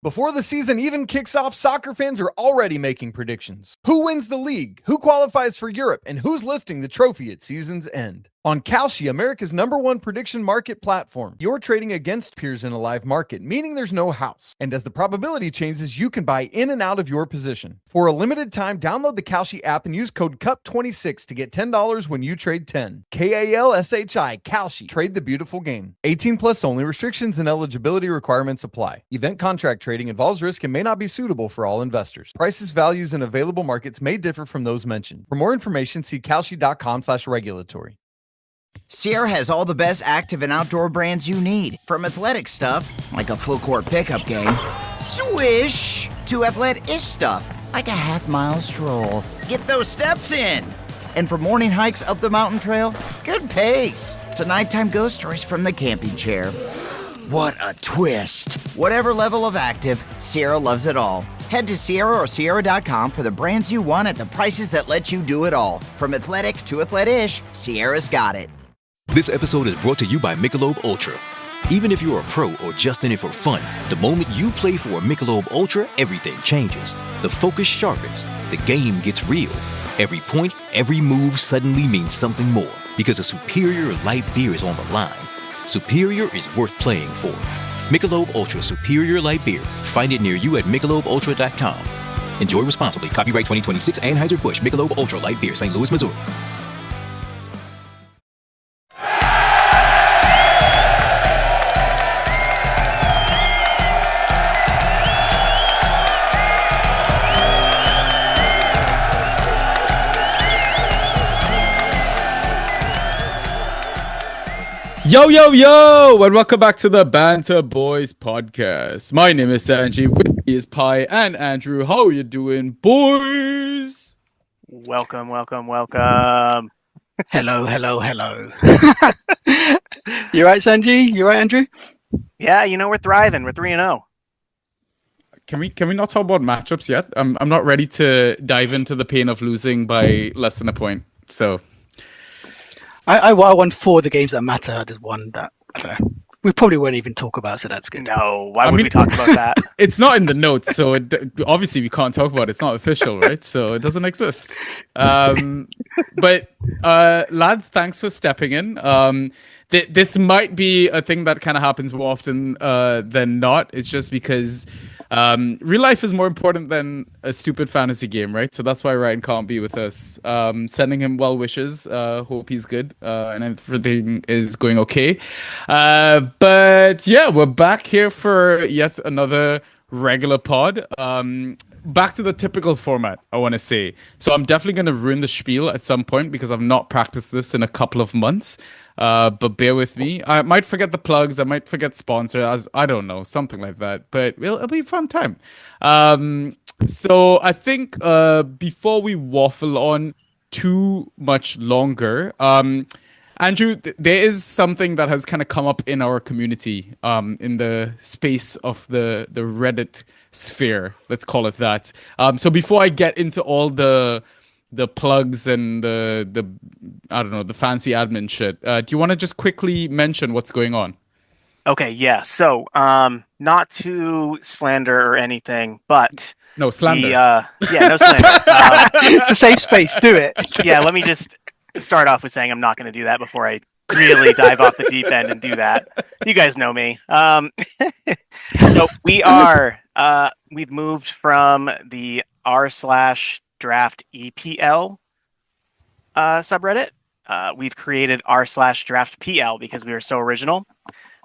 Before the season even kicks off, soccer fans are already making predictions. Who wins the league? Who qualifies for Europe? And who's lifting the trophy at season's end? On Kalshi, America's #1 prediction market platform, you're trading against peers in a live market, meaning there's no house. And as the probability changes, you can buy in and out of your position. For a limited time, download the Kalshi app and use code CUP26 to get $10 when you trade 10. KALSHI, Kalshi. Trade the beautiful game. 18 plus only. Restrictions and eligibility requirements apply. Event contract trading involves risk and may not be suitable for all investors. Prices, values, and available markets may differ from those mentioned. For more information, see kalshi.com/regulatory. Sierra has all the best active and outdoor brands you need. From athletic stuff, like a full court pickup game, swish, to athletic-ish stuff, like a half-mile stroll. Get those steps in. And for morning hikes up the mountain trail, good pace. To nighttime ghost stories from the camping chair. What a twist. Whatever level of active, Sierra loves it all. Head to Sierra or Sierra.com for the brands you want at the prices that let you do it all. From athletic to athletic-ish, Sierra's got it. This episode is brought to you by Michelob Ultra. Even if you're a pro or just in it for fun, the moment you play for a Michelob Ultra, everything changes. The focus sharpens. The game gets real. Every point, every move suddenly means something more because a superior light beer is on the line. Superior is worth playing for. Michelob Ultra Superior Light Beer. Find it near you at michelobultra.com. Enjoy responsibly. Copyright 2026 Anheuser-Busch Michelob Ultra Light Beer, St. Louis, Missouri. Yo, yo, yo, and welcome back to the Banter Boys podcast. My name is Sanji, with me is Pi and Andrew. How are you doing, boys? Welcome. Hello. You right, Sanji? You right, Andrew? Yeah, we're thriving. We're 3-0. Can we not talk about matchups yet? I'm not ready to dive into the pain of losing by less than a point, so... I won 4 of the games that matter. I just won that. I don't know. We probably won't even talk about it, so that's good. No, why would we talk about that? It's not in the notes, so obviously we can't talk about it. It's not official, right? So it doesn't exist. But lads, thanks for stepping in. This might be a thing that kind of happens more often than not. It's just because real life is more important than a stupid fantasy game, right? So that's why Ryan can't be with us. Sending him well wishes. Hope he's good and everything is going okay. But yeah, we're back here for yet another regular pod. Back to the typical format, I want to say. So I'm definitely going to ruin the spiel at some point because I've not practiced this in a couple of months. But bear with me. I might forget the plugs. I might forget sponsors. I don't know, something like that. But it'll be a fun time. So I think before we waffle on too much longer, Andrew, there is something that has kind of come up in our community, in the space of the Reddit sphere. Let's call it that. So before I get into all the plugs and the I don't know, the fancy admin shit, do you want to just quickly mention what's going on? Okay, yeah. So, not to slander or anything, but no slander. No slander. It's a safe space. Do it. Yeah, let me just start off with saying I'm not going to do that before I really dive off the deep end and do that. You guys know me. So we've moved from the r/draft EPL subreddit. We've created r/draft PL because we are so original.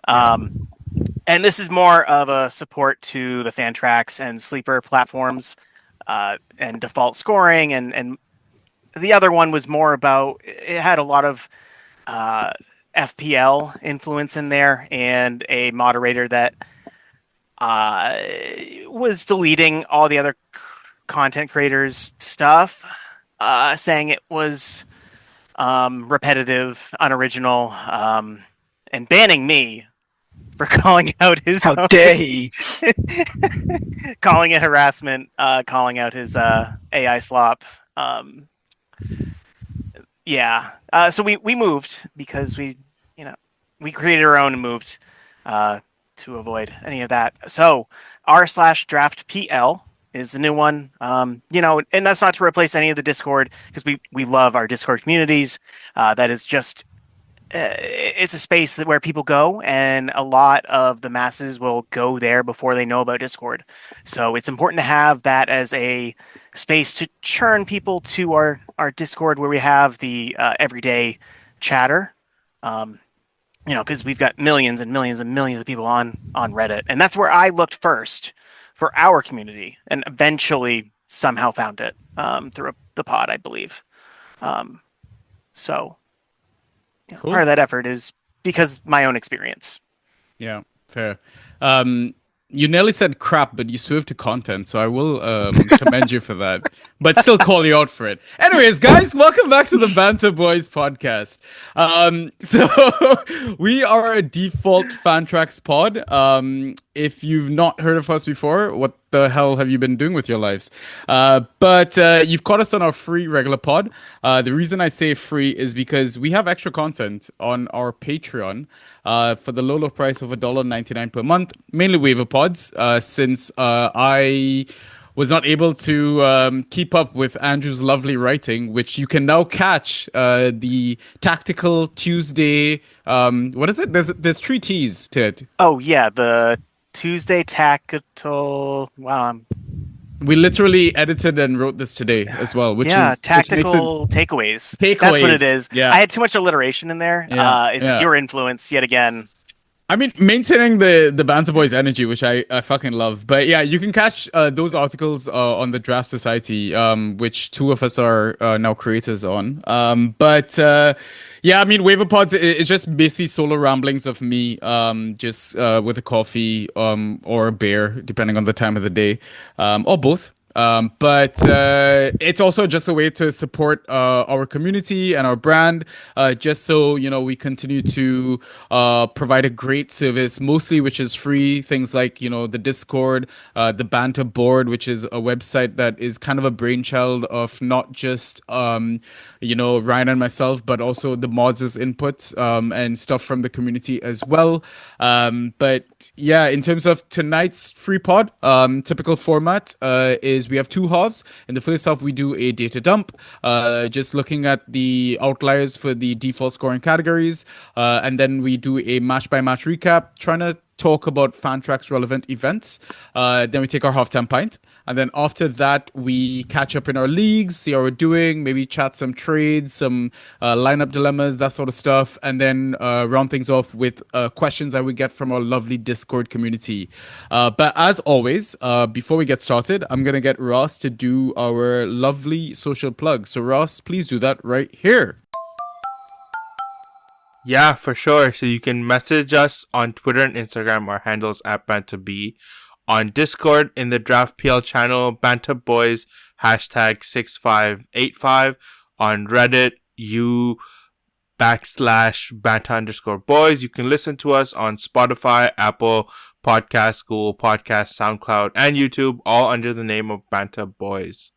And this is more of a support to the Fantrax and Sleeper platforms and default scoring. And the other one was more about, it had a lot of FPL influence in there and a moderator that was deleting all the other content creators' stuff, saying it was repetitive, unoriginal, and banning me for calling out his... How dare he? Calling it harassment, calling out his AI slop. So we moved because we created our own and moved to to avoid any of that. So r/draft PL is the new one. And that's not to replace any of the Discord, because we love our Discord communities. That is just it's a space where people go, and a lot of the masses will go there before they know about Discord. So it's important to have that as a space to churn people to our Discord, where we have the everyday chatter. Because we've got millions and millions and millions of people on Reddit, and that's where I looked first for our community, and eventually somehow found it through the pod, I believe. So Cool. part of that effort is because my own experience. Yeah, fair. You nearly said crap, but you swerved to content, so I will commend you for that, but still call you out for it. Anyways, guys, welcome back to the Banter Boys podcast. So we are a default Fantrax pod. If you've not heard of us before, what the hell have you been doing with your lives? But you've caught us on our free regular pod. The reason I say free is because we have extra content on our Patreon for the low price of $1.99 per month, mainly waiver pods, since I was not able to keep up with Andrew's lovely writing, which you can now catch the Tactical Tuesday. What is it? There's 3 T's to it. Oh yeah, the Tuesday Tactical. Wow. We literally edited and wrote this today as well, which is tactical takeaways. Takeaways. That's what it is. Yeah. I had too much alliteration in there. It's your influence yet again. I mean, maintaining the Banter Boys energy, which I fucking love. But yeah, you can catch those articles on the Draft Society, which 2 of us are now creators on. Yeah, I mean, Waiver Pods is just basically solo ramblings of me, just with a coffee or a beer, depending on the time of the day, or both. But it's also just a way to support our community and our brand, just so we continue to provide a great service, mostly which is free. Things like the Discord, the Banter board, which is a website that is kind of a brainchild of not just Ryan and myself, but also the mods' input and stuff from the community as well. But yeah, in terms of tonight's free pod, typical format is we have 2 halves. In the first half, we do a data dump, just looking at the outliers for the default scoring categories. And then we do a match-by-match recap, trying to talk about Fantrax relevant events. Then we take our halftime pint. And then after that, we catch up in our leagues, see how we're doing, maybe chat some trades, some lineup dilemmas, that sort of stuff. And then round things off with questions that we get from our lovely Discord community. But as always, before we get started, I'm going to get Ross to do our lovely social plug. So Ross, please do that right here. Yeah, for sure. So you can message us on Twitter and Instagram. Our handles at BanterB. On Discord in the Draft PL channel, Banter Boys #6585. On Reddit, /Banter_boys. You can listen to us on Spotify, Apple Podcasts, Google Podcasts, SoundCloud, and YouTube, all under the name of Banter Boys.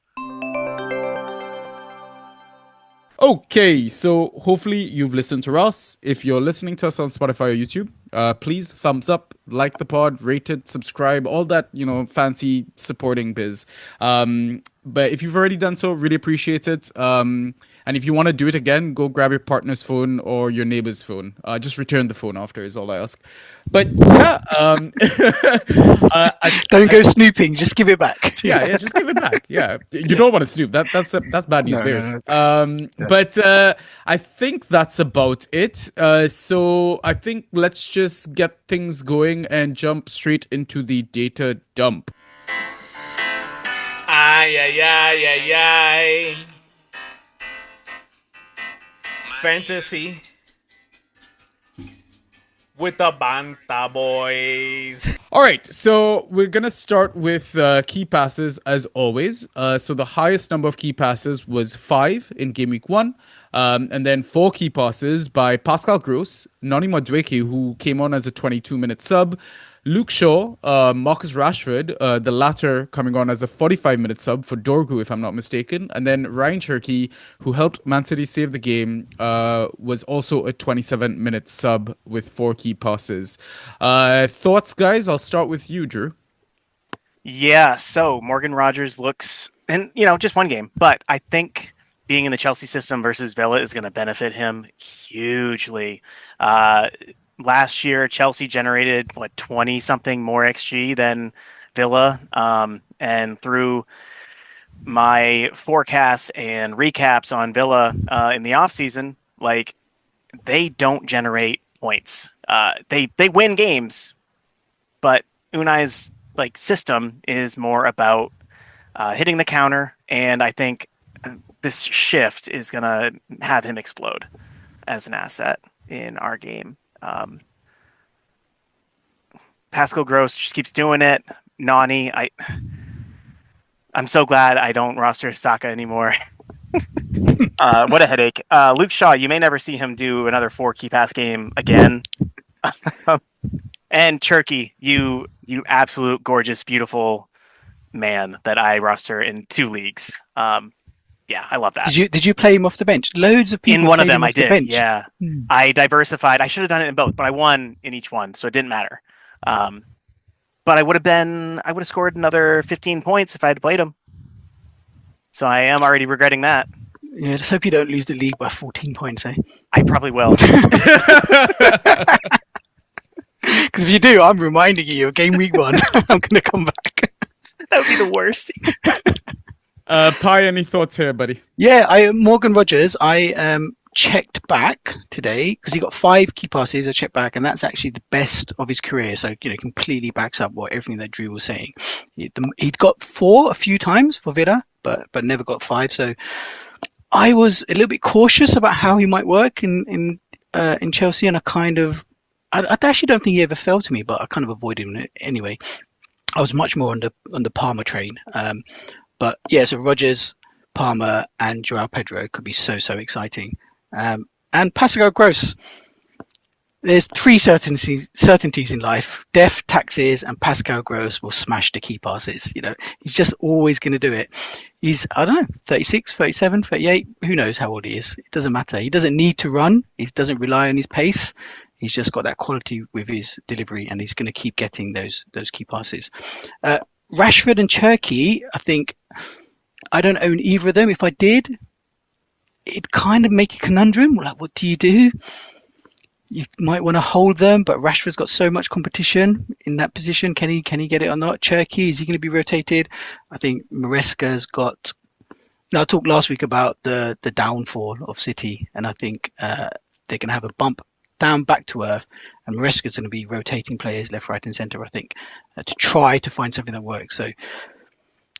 Okay, so hopefully you've listened to us. If you're listening to us on Spotify or YouTube, please thumbs up, like the pod, rate it, subscribe, all that, fancy supporting biz. But if you've already done so, really appreciate it. And if you want to do it again, go grab your partner's phone or your neighbor's phone. Just return the phone after is all I ask. But yeah, don't go snooping. Just give it back. Yeah, just give it back. Yeah, you don't want to snoop. That's bad news bears. But I think that's about it. So I think let's just get things going and jump straight into the data dump. Ay, ay, ay, ay, ay. Fantasy with the Banta Boys. All right, so we're going to start with key passes as always. So the highest number of key passes was 5 in Game Week 1. And then 4 key passes by Pascal Gross, Noni Madueke, who came on as a 22-minute sub, Luke Shaw, Marcus Rashford, the latter coming on as a 45-minute sub for Dorgu, if I'm not mistaken. And then Ryan Cherky, who helped Man City save the game, was also a 27-minute sub with 4 key passes. Thoughts, guys? I'll start with you, Drew. Yeah, so Morgan Rogers looks, and just one game, but I think being in the Chelsea system versus Villa is going to benefit him hugely. Last year, Chelsea generated 20 something more XG than Villa, and through my forecasts and recaps on Villa in the offseason, they don't generate points. They win games, but Unai's system is more about hitting the counter, and I think this shift is gonna have him explode as an asset in our game. Pascal Gross just keeps doing it. Nani, I'm so glad I don't roster Saka anymore. What a headache. Luke Shaw, you may never see him do another 4 key pass game again. And Cherky, you absolute gorgeous, beautiful man that I roster in 2 leagues. Yeah, I love that. Did you play him off the bench? Loads of people. In one of them, I did. Bench. Yeah, I diversified. I should have done it in both, but I won in each one, so it didn't matter. But I would have scored another 15 points if I had played him. So I am already regretting that. Yeah, let's hope you don't lose the league by 14 points, eh? I probably will. Because if you do, I'm reminding you of game week 1. I'm going to come back. That would be the worst. Pi, any thoughts here, buddy? Yeah, Morgan Rogers, I checked back today because he got 5 key passes. I checked back, and that's actually the best of his career. So, completely backs up everything that Drew was saying. He'd got 4 a few times for Villa, but never got 5. So I was a little bit cautious about how he might work in Chelsea, and I actually don't think he ever fell to me, but I kind of avoided him anyway. I was much more on the Palmer train. But yeah, so Rogers, Palmer, and Joao Pedro could be so exciting. And Pascal Gross, there's 3 certainties in life: death, taxes, and Pascal Gross will smash the key passes. He's just always going to do it. He's, I don't know, 36, 37, 38. Who knows how old he is? It doesn't matter. He doesn't need to run. He doesn't rely on his pace. He's just got that quality with his delivery, and he's going to keep getting those key passes. Rashford and Cherky, I think I don't own either of them. If I did, it'd kind of make a conundrum. What do you do? You might want to hold them, but Rashford's got so much competition in that position. Can he get it or not? Cherky, is he going to be rotated? I think Maresca's got. I talked last week about the downfall of City, and I think they're going to have a bump down back to earth, and Maresca's going to be rotating players left, right, and centre. I think to try to find something that works. So,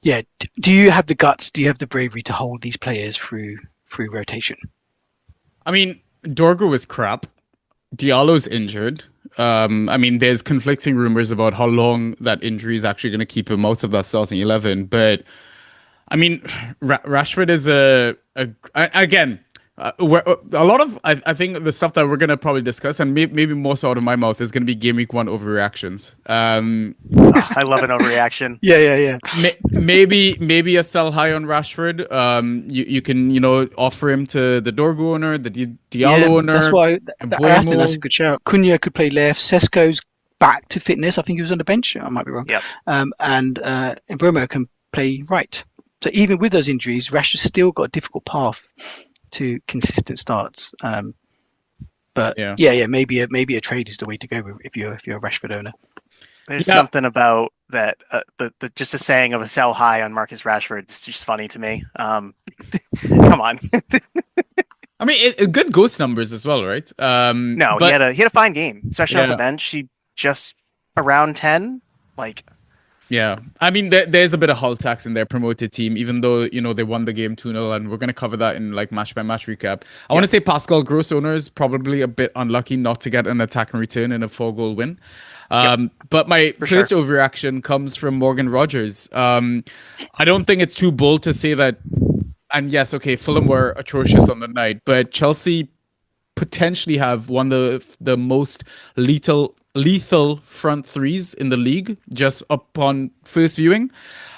yeah, do you have the guts? Do you have the bravery to hold these players through rotation? I mean, Dorgu was crap. Diallo's injured. There's conflicting rumors about how long that injury is actually going to keep him out of that starting 11. But Rashford is again. A lot of I think the stuff that we're gonna probably discuss, and maybe more so out of my mouth, is gonna be game week 1 overreactions. I love an overreaction. Yeah. Maybe a sell high on Rashford. You can offer him to the Dorgu owner, the Diallo owner. I think that's a good shout. Cunha could play left. Sesko's back to fitness. I think he was on the bench. I might be wrong. Yep. And Mbeumo can play right. So even with those injuries, Rashford's still got a difficult path to consistent starts, but maybe a trade is the way to go if you're a Rashford owner. There's something about that the just a saying of a sell high on Marcus Rashford. It's just funny to me. Come on. Good ghost numbers as well, right? No, he had a fine game, especially on the bench. He just around 10, Yeah, there's a bit of hull tax in their promoted team, even though they won the game 2-0, and we're going to cover that in match by match recap. I want to say Pascal Gross owner is probably a bit unlucky not to get an attack and return in a 4-goal win. But my first overreaction comes from Morgan Rogers. I don't think it's too bold to say that. And yes, okay, Fulham were atrocious on the night, but Chelsea potentially have one of the most lethal lethal front threes in the league just upon first viewing.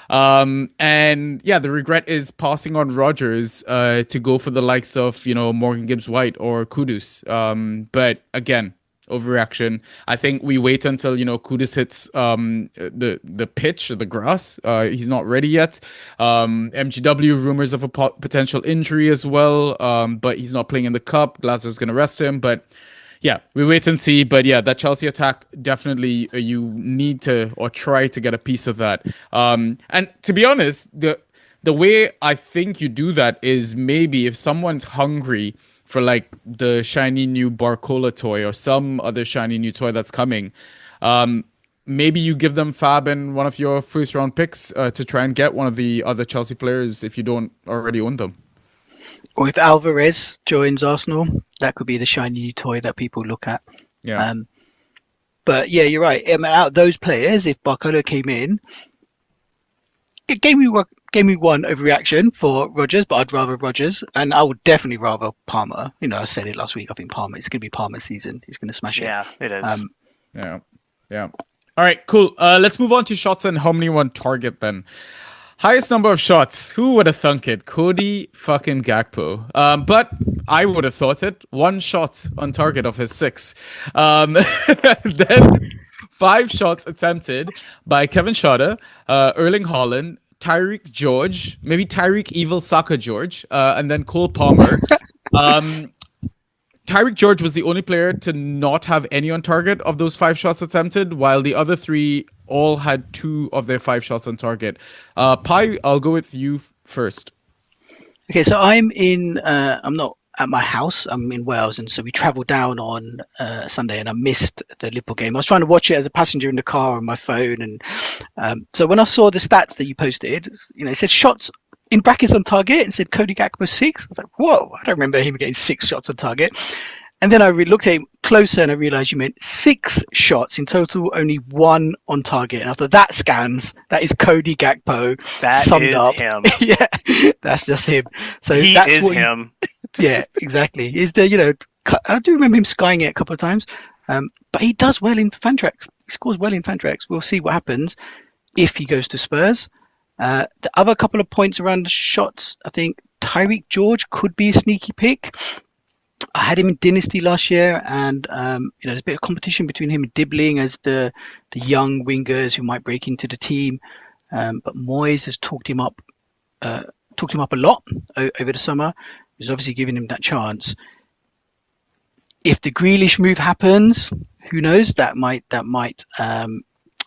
And yeah, the regret is passing on Rodgers to go for the likes of, Morgan Gibbs White or Kudus. But again, overreaction. I think we wait until, Kudus hits the pitch or the grass. He's not ready yet. MGW rumors of a potential injury as well. But he's not playing in the cup. Glasgow's going to rest him. But yeah, we wait and see. But yeah, that Chelsea attack, definitely you need to or try to get a piece of that. And to be honest, the way I think you do that is maybe if someone's hungry for like the shiny new Barcola toy or some other shiny new toy that's coming, maybe you give them Fab and one of your first round picks to try and get one of the other Chelsea players if you don't already own them. Or if Alvarez joins Arsenal, that could be the shiny new toy that people look at. Yeah. But yeah, you're right. I mean, out of those players, if Barcola came in, it gave me one overreaction for Rodgers, but I'd rather Rodgers, and I would definitely rather Palmer. I said it last week. I think Palmer. It's going to be Palmer's season. He's going to smash it. Yeah, it is. Yeah. All right, cool. Let's move on to shots and how many on target then. Highest number of shots. Who would have thunk it? Cody fucking Gakpo. But I would have thought it. 1 shot on target of his 6. Then 5 shots attempted by Kevin Schade, Erling Haaland, Tyreek George, maybe Tyreek Evil Saka George, and then Cole Palmer. Tyreek George was the only player to not have any on target of those 5 shots attempted, while the other 3 all had 2 of their 5 shots on target. Pi, I'll go with you first. Okay, so I'm not at my house. I'm in Wales, and so we travelled down on Sunday, and I missed the Liverpool game. I was trying to watch it as a passenger in the car on my phone, and so when I saw the stats that you posted, it said shots in brackets on target and said Cody Gakpo 6. I was like, whoa, I don't remember him getting 6 shots on target. And then I looked at him closer and I realised you meant 6 shots in total, only 1 on target. And after that scans, that is Cody Gakpo. That summed is up. him. Yeah, that's just him. So He that's is what him. Yeah, exactly. I do remember him skying it a couple of times, but he does well in Fantrax. He scores well in Fantrax. We'll see what happens if he goes to Spurs. The other couple of points around the shots, I think Tyreek George could be a sneaky pick. I had him in Dynasty last year, and there's a bit of competition between him and Dibbling as the young wingers who might break into the team. But Moyes has talked him up a lot over the summer. He's obviously giving him that chance. If the Grealish move happens, who knows? That might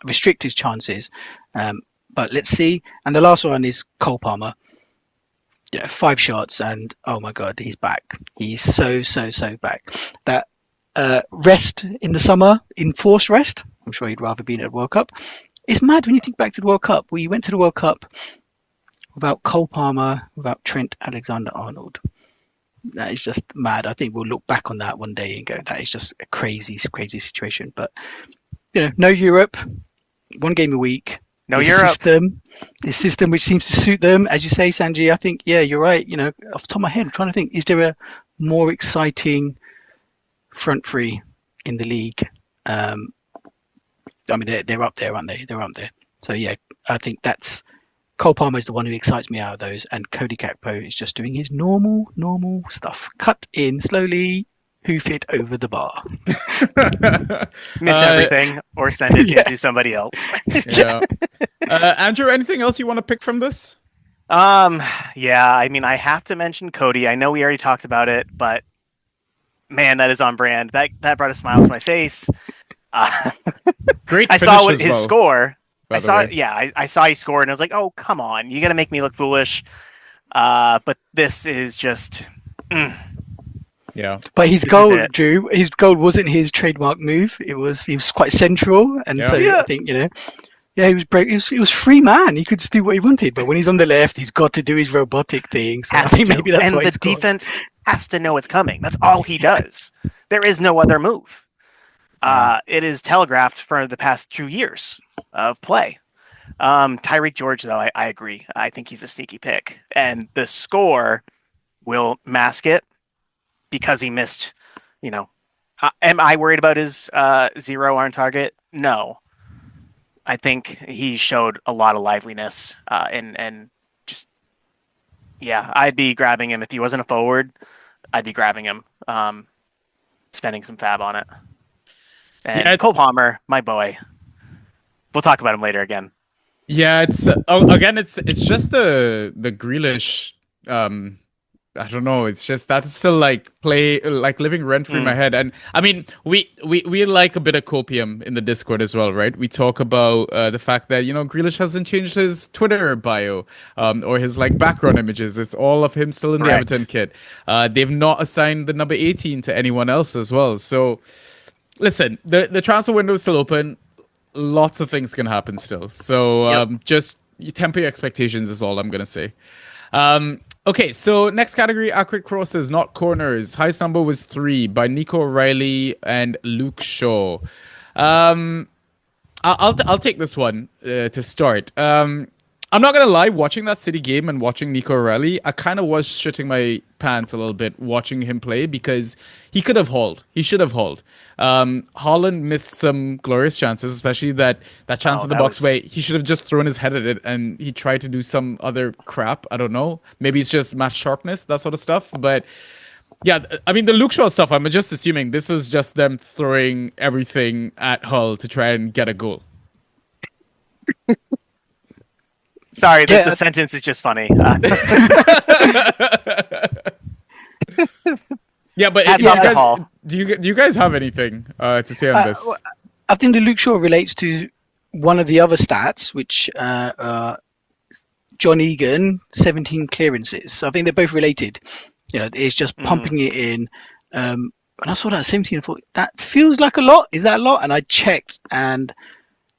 restrict his chances. But let's see. And the last one is Cole Palmer. 5 shots, and oh my god, he's back. He's so back. That rest in the summer, enforced rest. I'm sure he'd rather be at the World Cup. It's mad when you think back to the World Cup. We went to the World Cup without Cole Palmer, without Trent Alexander-Arnold. That is just mad. I think we'll look back on that one day and go, that is just a crazy situation. But no Europe, 1 game a week. No Europe. This system which seems to suit them, as you say, Sanji. I think, yeah, you're right. Off the top of my head, I'm trying to think: is there a more exciting front three in the league? I mean, they're up there, aren't they? They're up there. So yeah, I think that's Cole Palmer is the one who excites me out of those, and Cody Gakpo is just doing his normal stuff. Cut in slowly. Hoof it over the bar. Miss everything or send it into somebody else. Yeah. Andrew, anything else you want to pick from this? Yeah, I mean, I have to mention Cody. I know we already talked about it, but man, that is on brand. That brought a smile to my face. Great. I saw his score. I saw he scored, and I was like, "Oh, come on! You got to make me look foolish." But this is just. Yeah, but his goal, Drew, his goal wasn't his trademark move. He was quite central, and I think he was brave. He was free man. He could just do what he wanted. But when he's on the left, he's got to do his robotic thing. So I think maybe that's why the defense has to know it's coming. That's all he does. There is no other move. It is telegraphed for the past 2 years of play. Tyreek George, though, I agree. I think he's a sneaky pick, and the score will mask it. Because he missed, Am I worried about his 0 on target? No. I think he showed a lot of liveliness and just, yeah, I'd be grabbing him. If he wasn't a forward, I'd be grabbing him, spending some fab on it. And Yeah, Cole Palmer, my boy. We'll talk about him later again. Yeah, it's again, it's just the Grealish. I don't know. It's just that's still like living rent free in my head. And I mean, we like a bit of copium in the Discord as well, right? We talk about the fact that Grealish hasn't changed his Twitter bio, or his like background images. It's all of him still in the Everton kit. They've not assigned the number 18 to anyone else as well. So, listen, the transfer window is still open. Lots of things can happen still. So just temper your expectations is all I'm gonna say. Okay, so next category, accurate crosses, not corners. Highest number was 3 by Nico O'Reilly and Luke Shaw. I'll take this one to start. I'm not gonna lie, watching that City game and watching Nico O'Reilly, I kind of was shitting my pants a little bit watching him play because he could have hauled. He should have hauled. Haaland missed some glorious chances, especially that chance in the box where he should have just thrown his head at it and he tried to do some other crap. I don't know. Maybe it's just match sharpness, that sort of stuff. But yeah, I mean, the Luke Shaw stuff, I'm just assuming this is just them throwing everything at Hull to try and get a goal. Sorry, the sentence is just funny. Yeah, but do you guys have anything to say on this? I think the Luke Shaw relates to one of the other stats, which John Egan, 17 clearances. So I think they're both related. It's just pumping it in. When I saw that 17, I thought that feels like a lot. Is that a lot? And I checked, and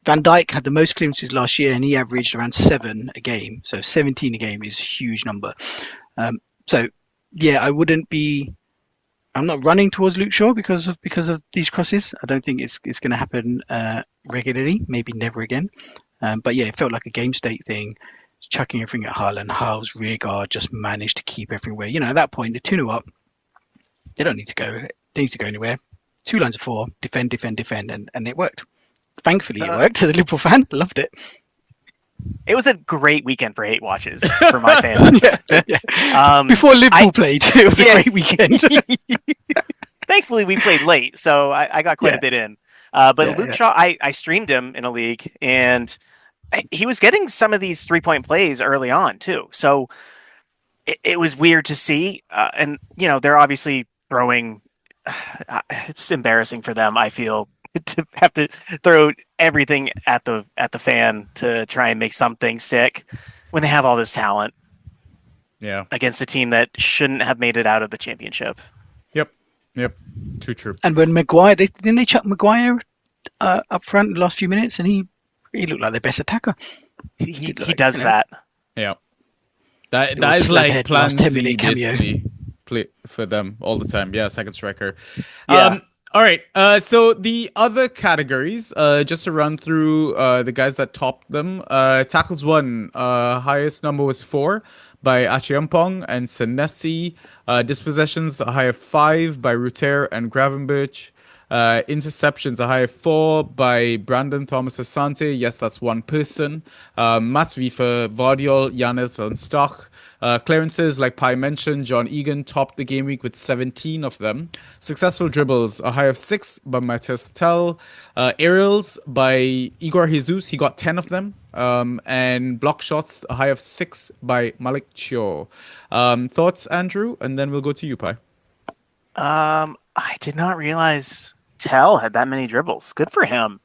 Van Dijk had the most clearances last year, and he averaged around 7 a game. So 17 a game is a huge number. So yeah, I'm not running towards Luke Shaw because of these crosses. I don't think it's going to happen regularly, maybe never again. But yeah, it felt like a game state thing, chucking everything at Hull, and Hull's rear guard just managed to keep everywhere. At that point, they're 2-0 up. They don't need to go. They need to go anywhere. 2 lines of 4, defend, and it worked. Thankfully, it worked. As a Liverpool fan, loved it. It was a great weekend for hate watches for my fans. Before Liverpool played, it was a great weekend. Thankfully, we played late, so I got quite a bit in. But Luke Shaw, I streamed him in a league, and he was getting some of these 3-point plays early on, too. So it was weird to see. And, they're obviously throwing... it's embarrassing for them, I feel, to have to throw everything at the fan to try and make something stick when they have all this talent. Yeah, against a team that shouldn't have made it out of the championship. Yep, too true. And when Maguire, didn't they chuck Maguire up front in the last few minutes, and he looked like their best attacker. He does that. Yeah, that is like plan C basically. Play for them all the time. Yeah, second striker. Yeah. All right. So the other categories, just to run through the guys that topped them. Tackles 1, highest number was 4 by Achiampong and Senesi. Dispossessions, a high of 5 by Ruter and Gravenberch. Interceptions, a high of 4 by Brandon Thomas Asante. Yes, that's one person. Mats Vifa, Vardiol, Janeth and Stoch. Clearances, like Pi mentioned, John Egan topped the game week with 17 of them. Successful dribbles, a high of 6 by Matthias Tell. Aerials by Igor Jesus, he got 10 of them. And block shots, a high of 6 by Malik Chio. Thoughts, Andrew? And then we'll go to you, Pi. I did not realize Tell had that many dribbles. Good for him.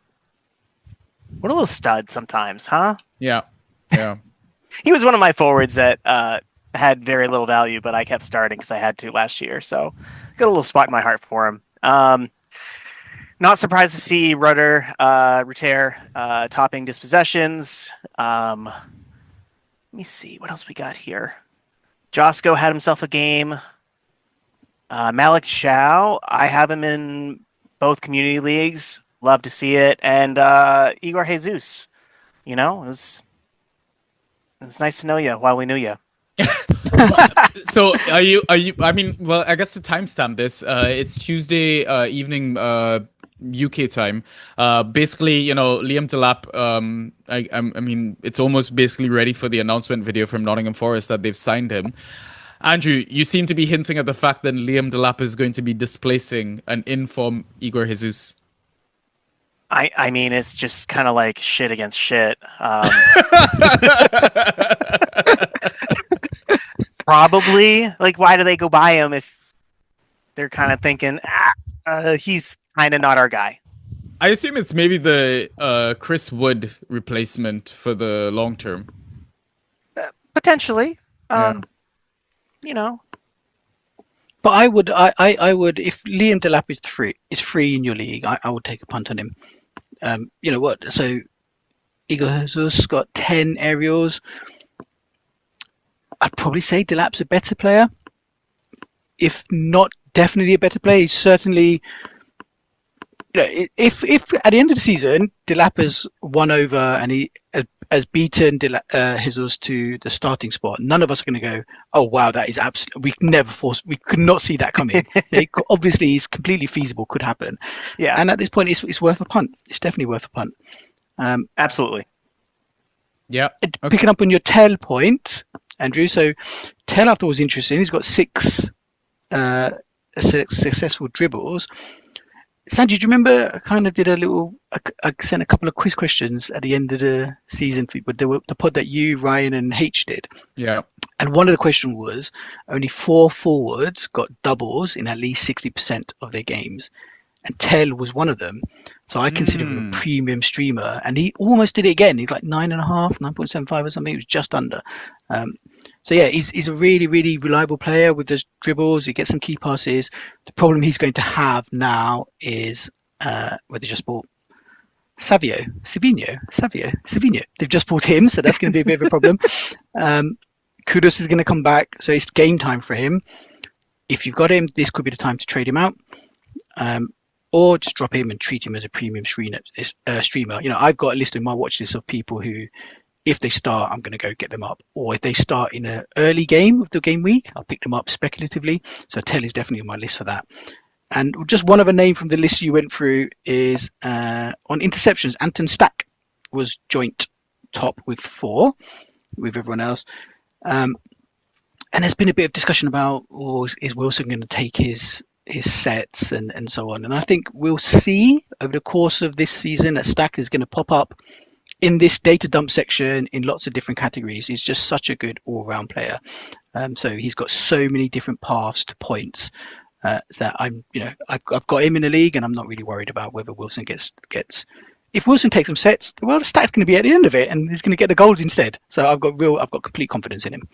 What a little stud sometimes, huh? Yeah. He was one of my forwards that had very little value, but I kept starting because I had to last year. So got a little spot in my heart for him. Not surprised to see Ruter topping dispossessions. Let me see. What else we got here? Josko had himself a game. Malik Chow, I have him in both community leagues. Love to see it. And Igor Jesus. It was nice to know you while we knew you. So are you? I mean, well, I guess to timestamp this, it's Tuesday evening UK time. Basically, Liam Delap. I mean, it's almost basically ready for the announcement video from Nottingham Forest that they've signed him. Andrew, you seem to be hinting at the fact that Liam Delap is going to be displacing an in-form Igor Jesus. I mean, it's just kind of like shit against shit. Probably. Like, why do they go buy him if they're kind of thinking, he's kind of not our guy? I assume it's maybe the Chris Wood replacement for the long term. Potentially. Yeah. But I would if Liam Delap is free in your league, I would take a punt on him. You know what? So Igor Jesus got 10 aerials. I'd probably say Delap's a better player. If not definitely a better player, he's certainly, if at the end of the season Delap has won over and he has beaten Jesus to the starting spot, none of us are going to go, oh wow, that is absolutely, we could not see that coming. Obviously it's completely feasible, could happen. Yeah. And at this point it's worth a punt. It's definitely worth a punt. Absolutely. Yeah. Picking up on your Tell point, Andrew. So Tell I thought was interesting. He's got 6 successful dribbles. Sanji, do you remember I kind of did I sent a couple of quiz questions at the end of the season with the pod that you, Ryan, and H did. Yeah. And one of the questions was only 4 forwards got doubles in at least 60% of their games. And Tell was one of them. So I consider him a premium streamer. And he almost did it again. He's like 9.5, 9.75 or something. It was just under. So yeah, he's a really, really reliable player with those dribbles. He gets some key passes. The problem he's going to have now is where they just bought Savio. They've just bought him, so that's going to be a bit of a problem. Kudus is going to come back, so it's game time for him. If you've got him, this could be the time to trade him out. Or just drop him and treat him as a premium streamer. I've got a list in my watch list of people who, if they start, I'm going to go get them up. Or if they start in an early game of the game week, I'll pick them up speculatively. So Tell is definitely on my list for that. And just one other name from the list you went through is on interceptions, Anton Stack was joint top with 4 with everyone else. And there's been a bit of discussion about, is Wilson going to take his sets and so on. And I think we'll see over the course of this season that Stack is going to pop up in this data dump section in lots of different categories. He's just such a good all-round player. So he's got so many different paths to points that I've got him in the league, and I'm not really worried about whether Wilson gets. If Wilson takes some sets, well, the Stack's going to be at the end of it, and he's going to get the goals instead. So I've got complete confidence in him.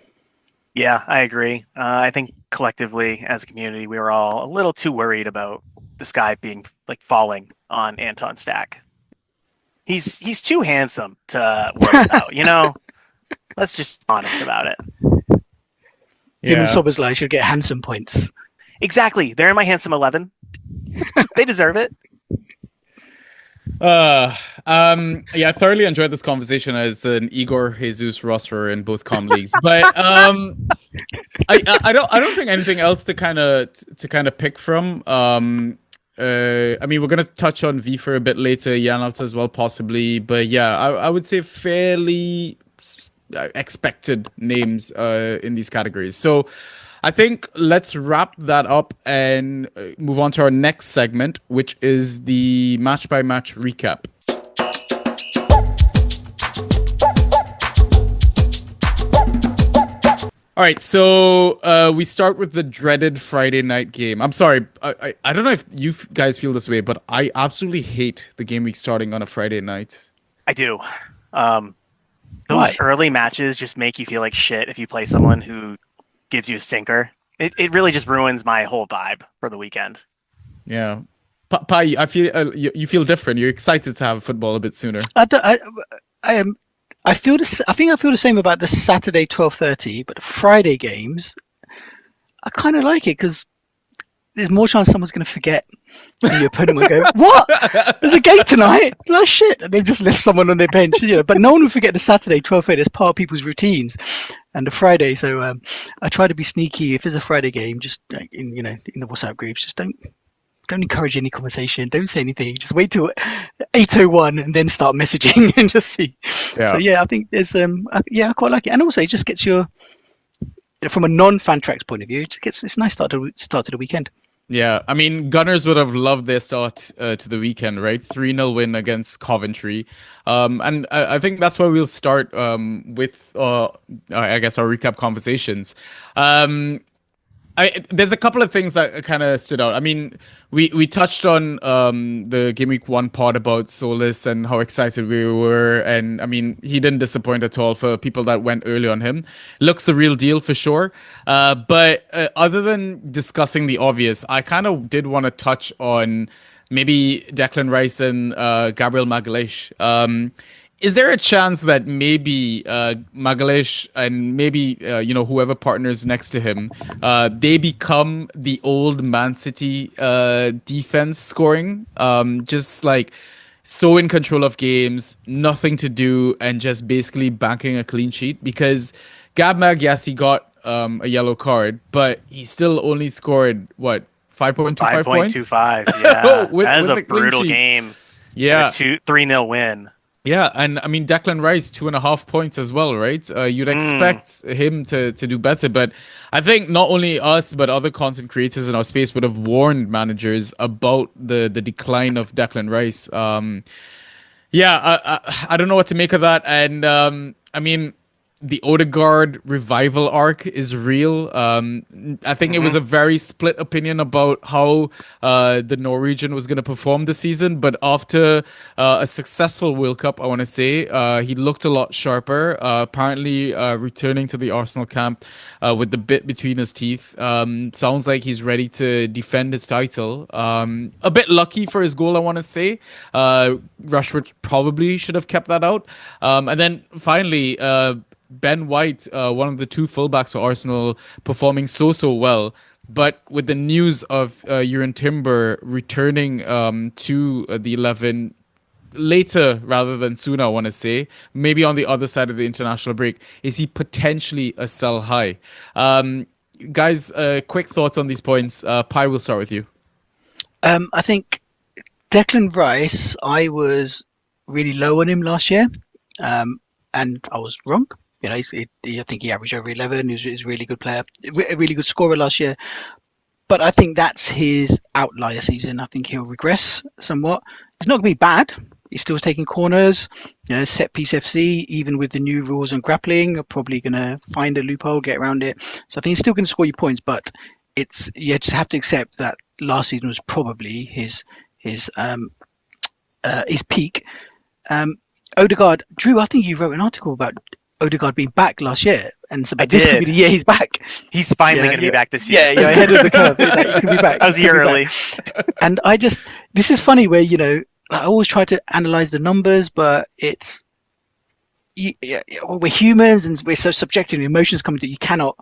Yeah, I agree. I think collectively as a community, we were all a little too worried about the sky being falling on Anton Stack. He's too handsome to worry about, Let's just be honest about it. Him and Soberslai should get handsome points. Exactly. They're in my handsome 11. They deserve it. I thoroughly enjoyed this conversation as an Igor Jesus roster in both com leagues, but I don't think anything else to kind of pick from. I mean, we're gonna touch on V for a bit later, Janov as well, possibly, but yeah, I would say fairly expected names in these categories. So I think let's wrap that up and move on to our next segment, which is the match-by-match recap. All right, so we start with the dreaded Friday night game. I'm sorry, I don't know if you guys feel this way, but I absolutely hate the game week starting on a Friday night. I do. Those early matches just make you feel like shit if you play someone who gives you a stinker. It really just ruins my whole vibe for the weekend. Yeah. Pai, I feel you feel different. You're excited to have football a bit sooner. I feel the same about the Saturday 12:30, but the Friday games, I kind of like it because there's more chance someone's going to forget, and the opponent will go, "What? There's a game tonight? Like shit!" And they've just left someone on their bench, But no one will forget the Saturday 12:30. It's part of people's routines. and a Friday. So I try to be sneaky. If it's a Friday game, just in the WhatsApp groups, just don't encourage any conversation. Don't say anything. Just wait till 8:01 and then start messaging and just see. Yeah. So yeah, I think there's I quite like it, and also it just gets your from a non-fan tracks point of view, it's a nice start to the weekend. Yeah, I mean, Gunners would have loved their start to the weekend, right? 3-0 win against Coventry. And I think that's where we'll start with, I guess, our recap conversations. There's a couple of things that kind of stood out. I mean, we touched on the Game Week 1 pod about Solis and how excited we were. And I mean, he didn't disappoint at all for people that went early on him. Looks the real deal for sure. But other than discussing the obvious, I kind of did want to touch on maybe Declan Rice and Gabriel Magalhaes. Is there a chance that maybe Magalhaes and maybe whoever partners next to him, they become the old Man City defense scoring, just like so in control of games, nothing to do, and just basically banking a clean sheet? Because Gab Mag, yes, he got a yellow card, but he still only scored what 5.25 points. 5.25. Yeah, that is a brutal sheet. Game. Yeah, 3-0 win. Yeah, and I mean Declan Rice 2.5 points as well, right? You'd expect him to do better, but I think not only us but other content creators in our space would have warned managers about the decline of Declan Rice. I don't know what to make of that, and I mean the Odegaard revival arc is real. I think it was a very split opinion about how the Norwegian was going to perform this season. But after a successful World Cup, I want to say, he looked a lot sharper. Apparently returning to the Arsenal camp with the bit between his teeth. Sounds like he's ready to defend his title. A bit lucky for his goal, I want to say. Rashford probably should have kept that out. And then finally, Ben White, one of the two fullbacks for Arsenal, performing so well. But with the news of Jurgen Timber returning to the 11 later rather than sooner, I want to say, maybe on the other side of the international break, is he potentially a sell high? Guys, quick thoughts on these points. Pi, we'll start with you. I think Declan Rice, I was really low on him last year, and I was wrong. I think he averaged over 11. He was a really good player, a really good scorer last year. But I think that's his outlier season. I think he'll regress somewhat. It's not going to be bad. He's still taking corners, set piece FC, even with the new rules on grappling, are probably going to find a loophole, get around it. So I think he's still going to score you points, but you just have to accept that last season was probably his peak. Odegaard, Drew, I think you wrote an article about Odegaard being back last year, and so this could be the year he's back. He's finally going to be back this year. Yeah, you're ahead of the curve. He could be back. I was a year early. And this is funny where I always try to analyze the numbers, but we're humans and we're so subjective. Emotions come to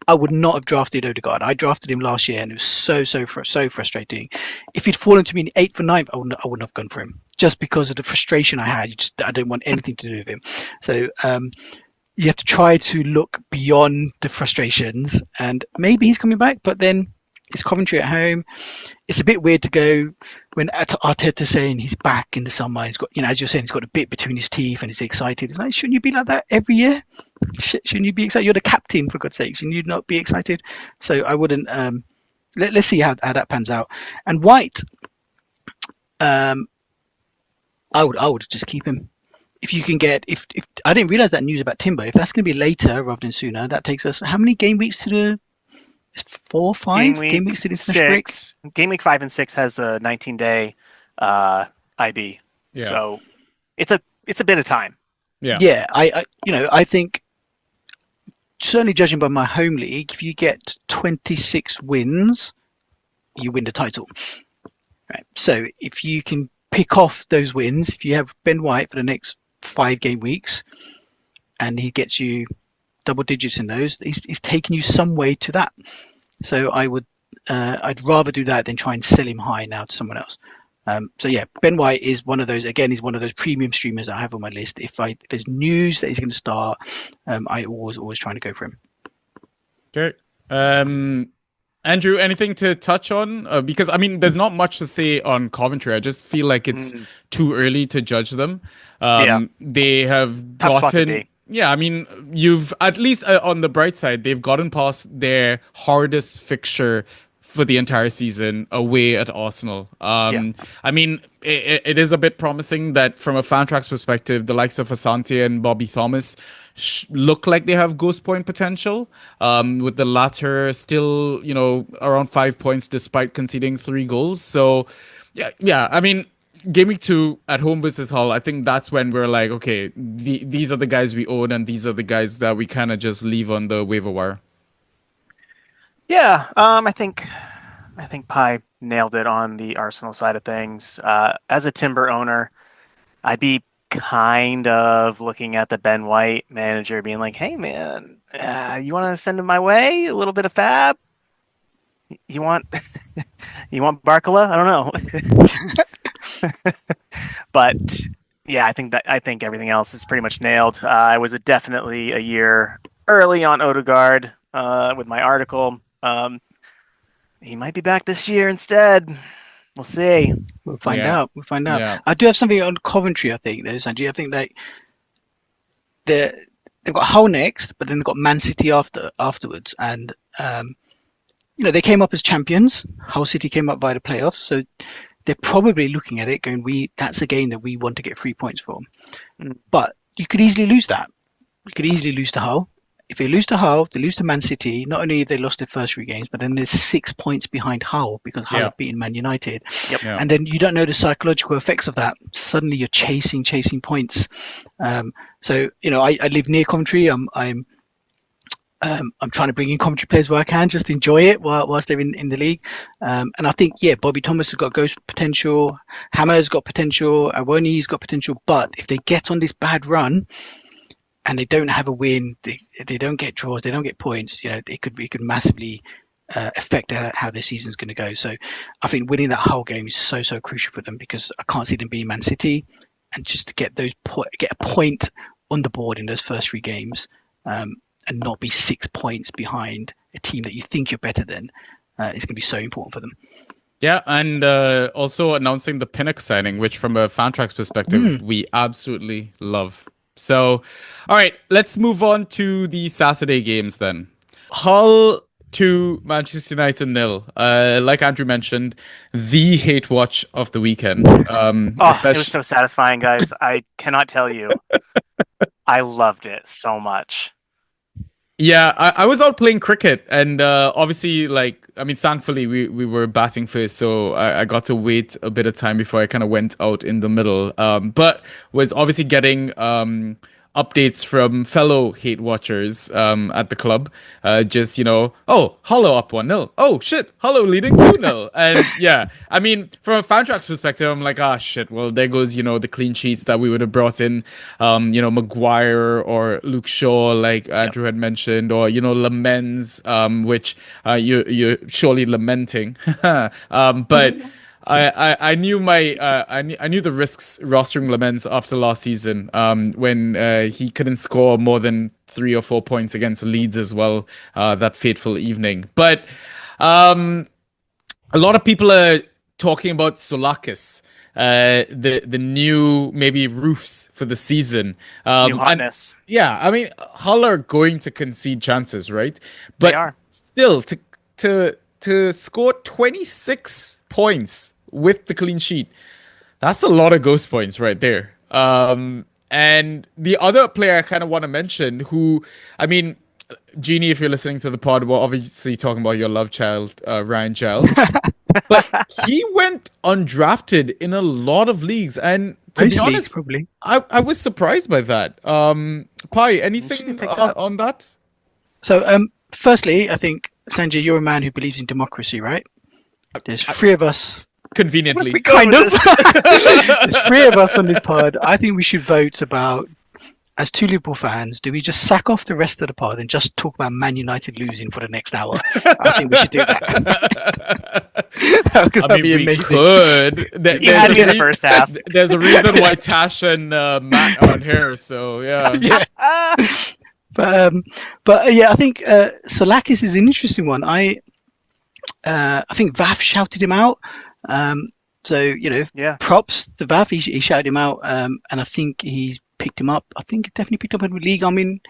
I would not have drafted Odegaard. I drafted him last year, and it was so frustrating. If he'd fallen to me in 8th or 9th, I wouldn't have gone for him just because of the frustration I had. I didn't want anything to do with him. So you have to try to look beyond the frustrations, and maybe he's coming back, but then it's Coventry at home. It's a bit weird to go when Arteta's saying he's back in the summer. He's got, as you're saying, he's got a bit between his teeth and he's excited. It's like, shouldn't you be like that every year? Shouldn't you be excited? You're the captain, for God's sake. Shouldn't you not be excited? So I wouldn't. Let's see how that pans out. And White, I would just keep him. If you can get, if I didn't realize that news about Timber. If that's going to be later rather than sooner, that takes us how many game weeks to the 4 or 5 game weeks to the 6. Game week 5 and 6 has a 19-day IB. Yeah. So it's a bit of time. Yeah. I think certainly judging by my home league, if you get 26 wins, you win the title. Right. So if you can pick off those wins, if you have Ben White for the next 5 game weeks, and he gets you double digits in those, he's taking you some way to that. So I'd rather do that than try and sell him high now to someone else. So yeah, Ben White is one of those. Again, he's one of those premium streamers that I have on my list. If there's news that he's going to start, I always trying to go for him. Okay. Andrew, anything to touch on? Because I mean, there's not much to say on Coventry. I just feel like it's too early to judge them. They have Tough spot to gotten. be. Yeah, I mean, you've at least on the bright side, they've gotten past their hardest fixture for the entire season away at Arsenal. I mean, it is a bit promising that from a Fantrax perspective, the likes of Asante and Bobby Thomas look like they have ghost point potential, with the latter still, around 5 points despite conceding 3 goals. So, yeah, I mean, Game Week 2 at home versus Hull, I think that's when we're like, okay, these are the guys we own and these are the guys that we kind of just leave on the waiver wire. Yeah, I think Pi nailed it on the Arsenal side of things. As a Timber owner, I'd be kind of looking at the Ben White manager being like, hey man, you want to send him my way? A little bit of fab? You want Barcola? I don't know. But yeah, I think everything else is pretty much nailed. I was definitely a year early on Odegaard with my article. He might be back this year instead. We'll see. We'll find out. Yeah. I do have something on Coventry, I think, though, Sanjay. I think they've got Hull next, but then they've got Man City afterwards. And, they came up as champions. Hull City came up via the playoffs. So they're probably looking at it going, that's a game that we want to get 3 points from. But you could easily lose that. You could easily lose to Hull. If they lose to Hull, they lose to Man City. Not only have they lost their first 3 games, but then there's 6 points behind Hull because Hull have beaten Man United. Yep. Yeah. And then you don't know the psychological effects of that. Suddenly you're chasing points. So I live near Coventry. I'm trying to bring in Coventry players where I can, just enjoy it whilst they're in the league. And I think Bobby Thomas has got ghost potential. Hammer's got potential. Awoni's got potential. But if they get on this bad run, and they don't have a win, they don't get draws, they don't get points, it could massively affect how their season's going to go. So I think winning that whole game is so crucial for them, because I can't see them being Man City, and just to get a point on the board in those first 3 games, and not be 6 points behind a team that you think you're better than, is going to be so important for them. Yeah, and also announcing the Pinnock signing, which from a Fantrax perspective, we absolutely love. So, all right, let's move on to the Saturday games then. Hull 2, Manchester United 0. Like Andrew mentioned, the hate watch of the weekend. It was so satisfying, guys. I cannot tell you. I loved it so much. Yeah, I was out playing cricket, and obviously, thankfully we were batting first, so I got to wait a bit of time before I kind of went out in the middle. But was obviously getting updates from fellow hate watchers at the club. Hollow up 1-0. Oh shit, Hollow leading 2-0. And yeah, I mean, from a Fantrax perspective, I'm like, shit, well, there goes, the clean sheets that we would have brought in, Maguire or Luke Shaw, like Andrew had mentioned, or, Lamens, which you're surely lamenting. But I knew I knew the risks rostering Lamens after last season, when he couldn't score more than 3 or 4 points against Leeds as well, that fateful evening. But a lot of people are talking about Solakis, the new maybe roofs for the season. New hotness. I mean, Hull are going to concede chances, right? But they are. Still, to score 26 points with the clean sheet, that's a lot of ghost points right there. And the other player I kind of want to mention, who, I mean, Jeannie, if you're listening to the pod, we're obviously talking about your love child, Ryan Giles. But he went undrafted in a lot of leagues, and to be honest, probably. I was surprised by that. Pi, anything on that? So, firstly, I think, Sanjay, you're a man who believes in democracy, right? There's 3 of us. Conveniently. Kind of. There's 3 of us on this pod. I think we should vote about as two Liverpool fans, do we just sack off the rest of the pod and just talk about Man United losing for the next hour? I think we should do that. That'd be we amazing. could. You had me in the first half. There's a reason why Tash and Matt aren't here. So yeah. Yeah. But yeah, I think Solakis is an interesting one. I think Vaf shouted him out. So props to Vaf. He shouted him out, and I think he's picked him up. I think he definitely picked up in the league. I mean,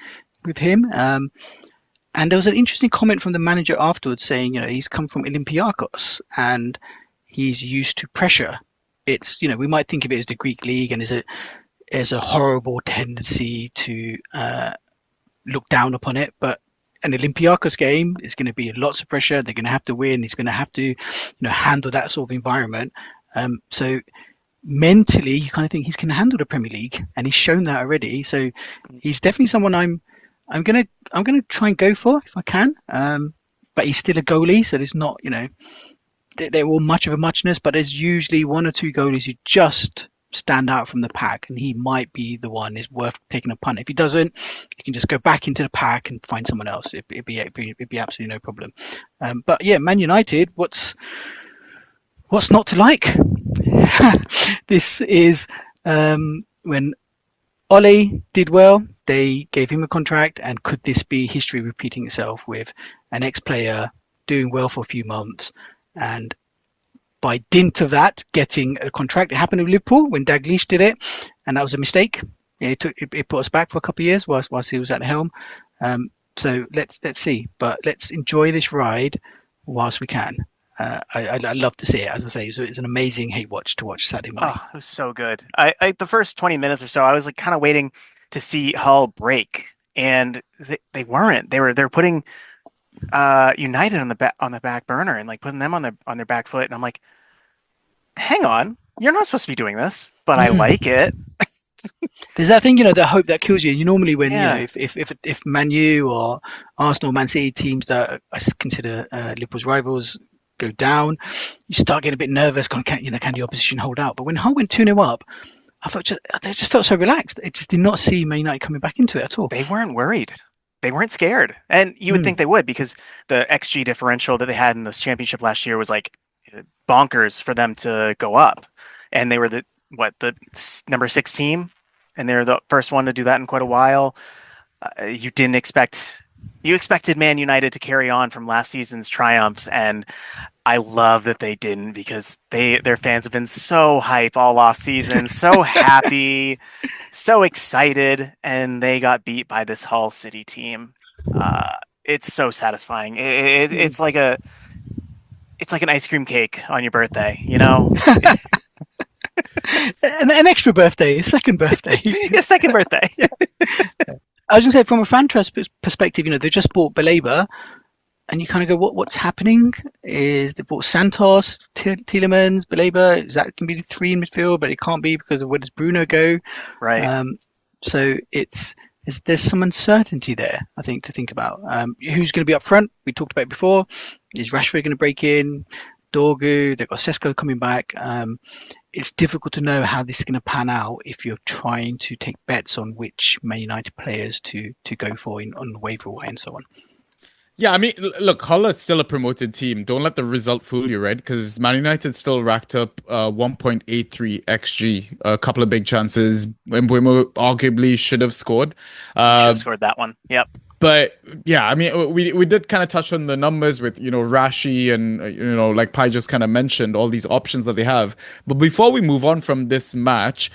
with him. And there was an interesting comment from the manager afterwards saying, he's come from Olympiacos and he's used to pressure. It's, we might think of it as the Greek league and there's a horrible tendency to look down upon it, but an Olympiacos game is going to be lots of pressure. They're going to have to win. He's going to have to, handle that sort of environment. So mentally, you kind of think he's going to handle the Premier League, and he's shown that already. So he's definitely someone I'm gonna try and go for if I can. But he's still a goalie, so there's not, they're all much of a muchness. But there's usually one or two goalies who just stand out from the pack, and he might be the one is worth taking a punt. If he doesn't, you can just go back into the pack and find someone else. It'd be absolutely no problem. But yeah, Man United, what's not to like? This is when Ole did well, they gave him a contract, and could this be history repeating itself with an ex-player doing well for a few months and by dint of that getting a contract? It happened with Liverpool when Dalglish did it, and that was a mistake. It put us back for a couple of years whilst he was at the helm. So let's see, but let's enjoy this ride whilst we can. I love to see it. As I say, it's an amazing hate watch to watch Saturday morning. Oh, it was so good. I the first 20 minutes or so, I was like kind of waiting to see Hull break, and they weren't. They're putting United on the back burner and like putting them on their back foot, and I'm like, hang on, you're not supposed to be doing this, but I like it. There's that thing, the hope that kills you. You normally when if Man U or Arsenal, Man City, teams that I consider Liverpool's rivals go down, you start getting a bit nervous. Can the opposition hold out? But when Hull went 2-0 up, they just felt so relaxed. It just did not see Man United coming back into it at all. They weren't worried. They weren't scared, and you would think they would, because the XG differential that they had in this championship last year was like bonkers for them to go up, and they were the number 6 team, and they're the first one to do that in quite a while. You expected Man United to carry on from last season's triumphs, and I love that they didn't, because their fans have been so hype all off season, so happy, so excited, and they got beat by this Hull City team. It's so satisfying. It's like an ice cream cake on your birthday, an extra birthday, a second birthday. Yeah, second birthday. I was going to say, from a fan trust perspective, they just bought Baleba, and you kind of go, what's happening? Is they bought Santos, Tielemans, Baleba? Is that going to be the 3 in midfield? But it can't be, because of where does Bruno go? Right. So there's some uncertainty there, I think, to think about. Who's going to be up front? We talked about it before. Is Rashford going to break in? Dorgu, they've got Sesko coming back. It's difficult to know how this is going to pan out if you're trying to take bets on which Man United players to go for on the waiver wire and so on. Yeah, I mean, look, Hull is still a promoted team. Don't let the result fool you, right? Because Man United still racked up 1.83 XG, a couple of big chances. Mbeumo arguably should have scored. Should have scored that one. Yep. But yeah, I mean, we did kind of touch on the numbers with, Rashi and, like Pai just kind of mentioned, all these options that they have. But before we move on from this match,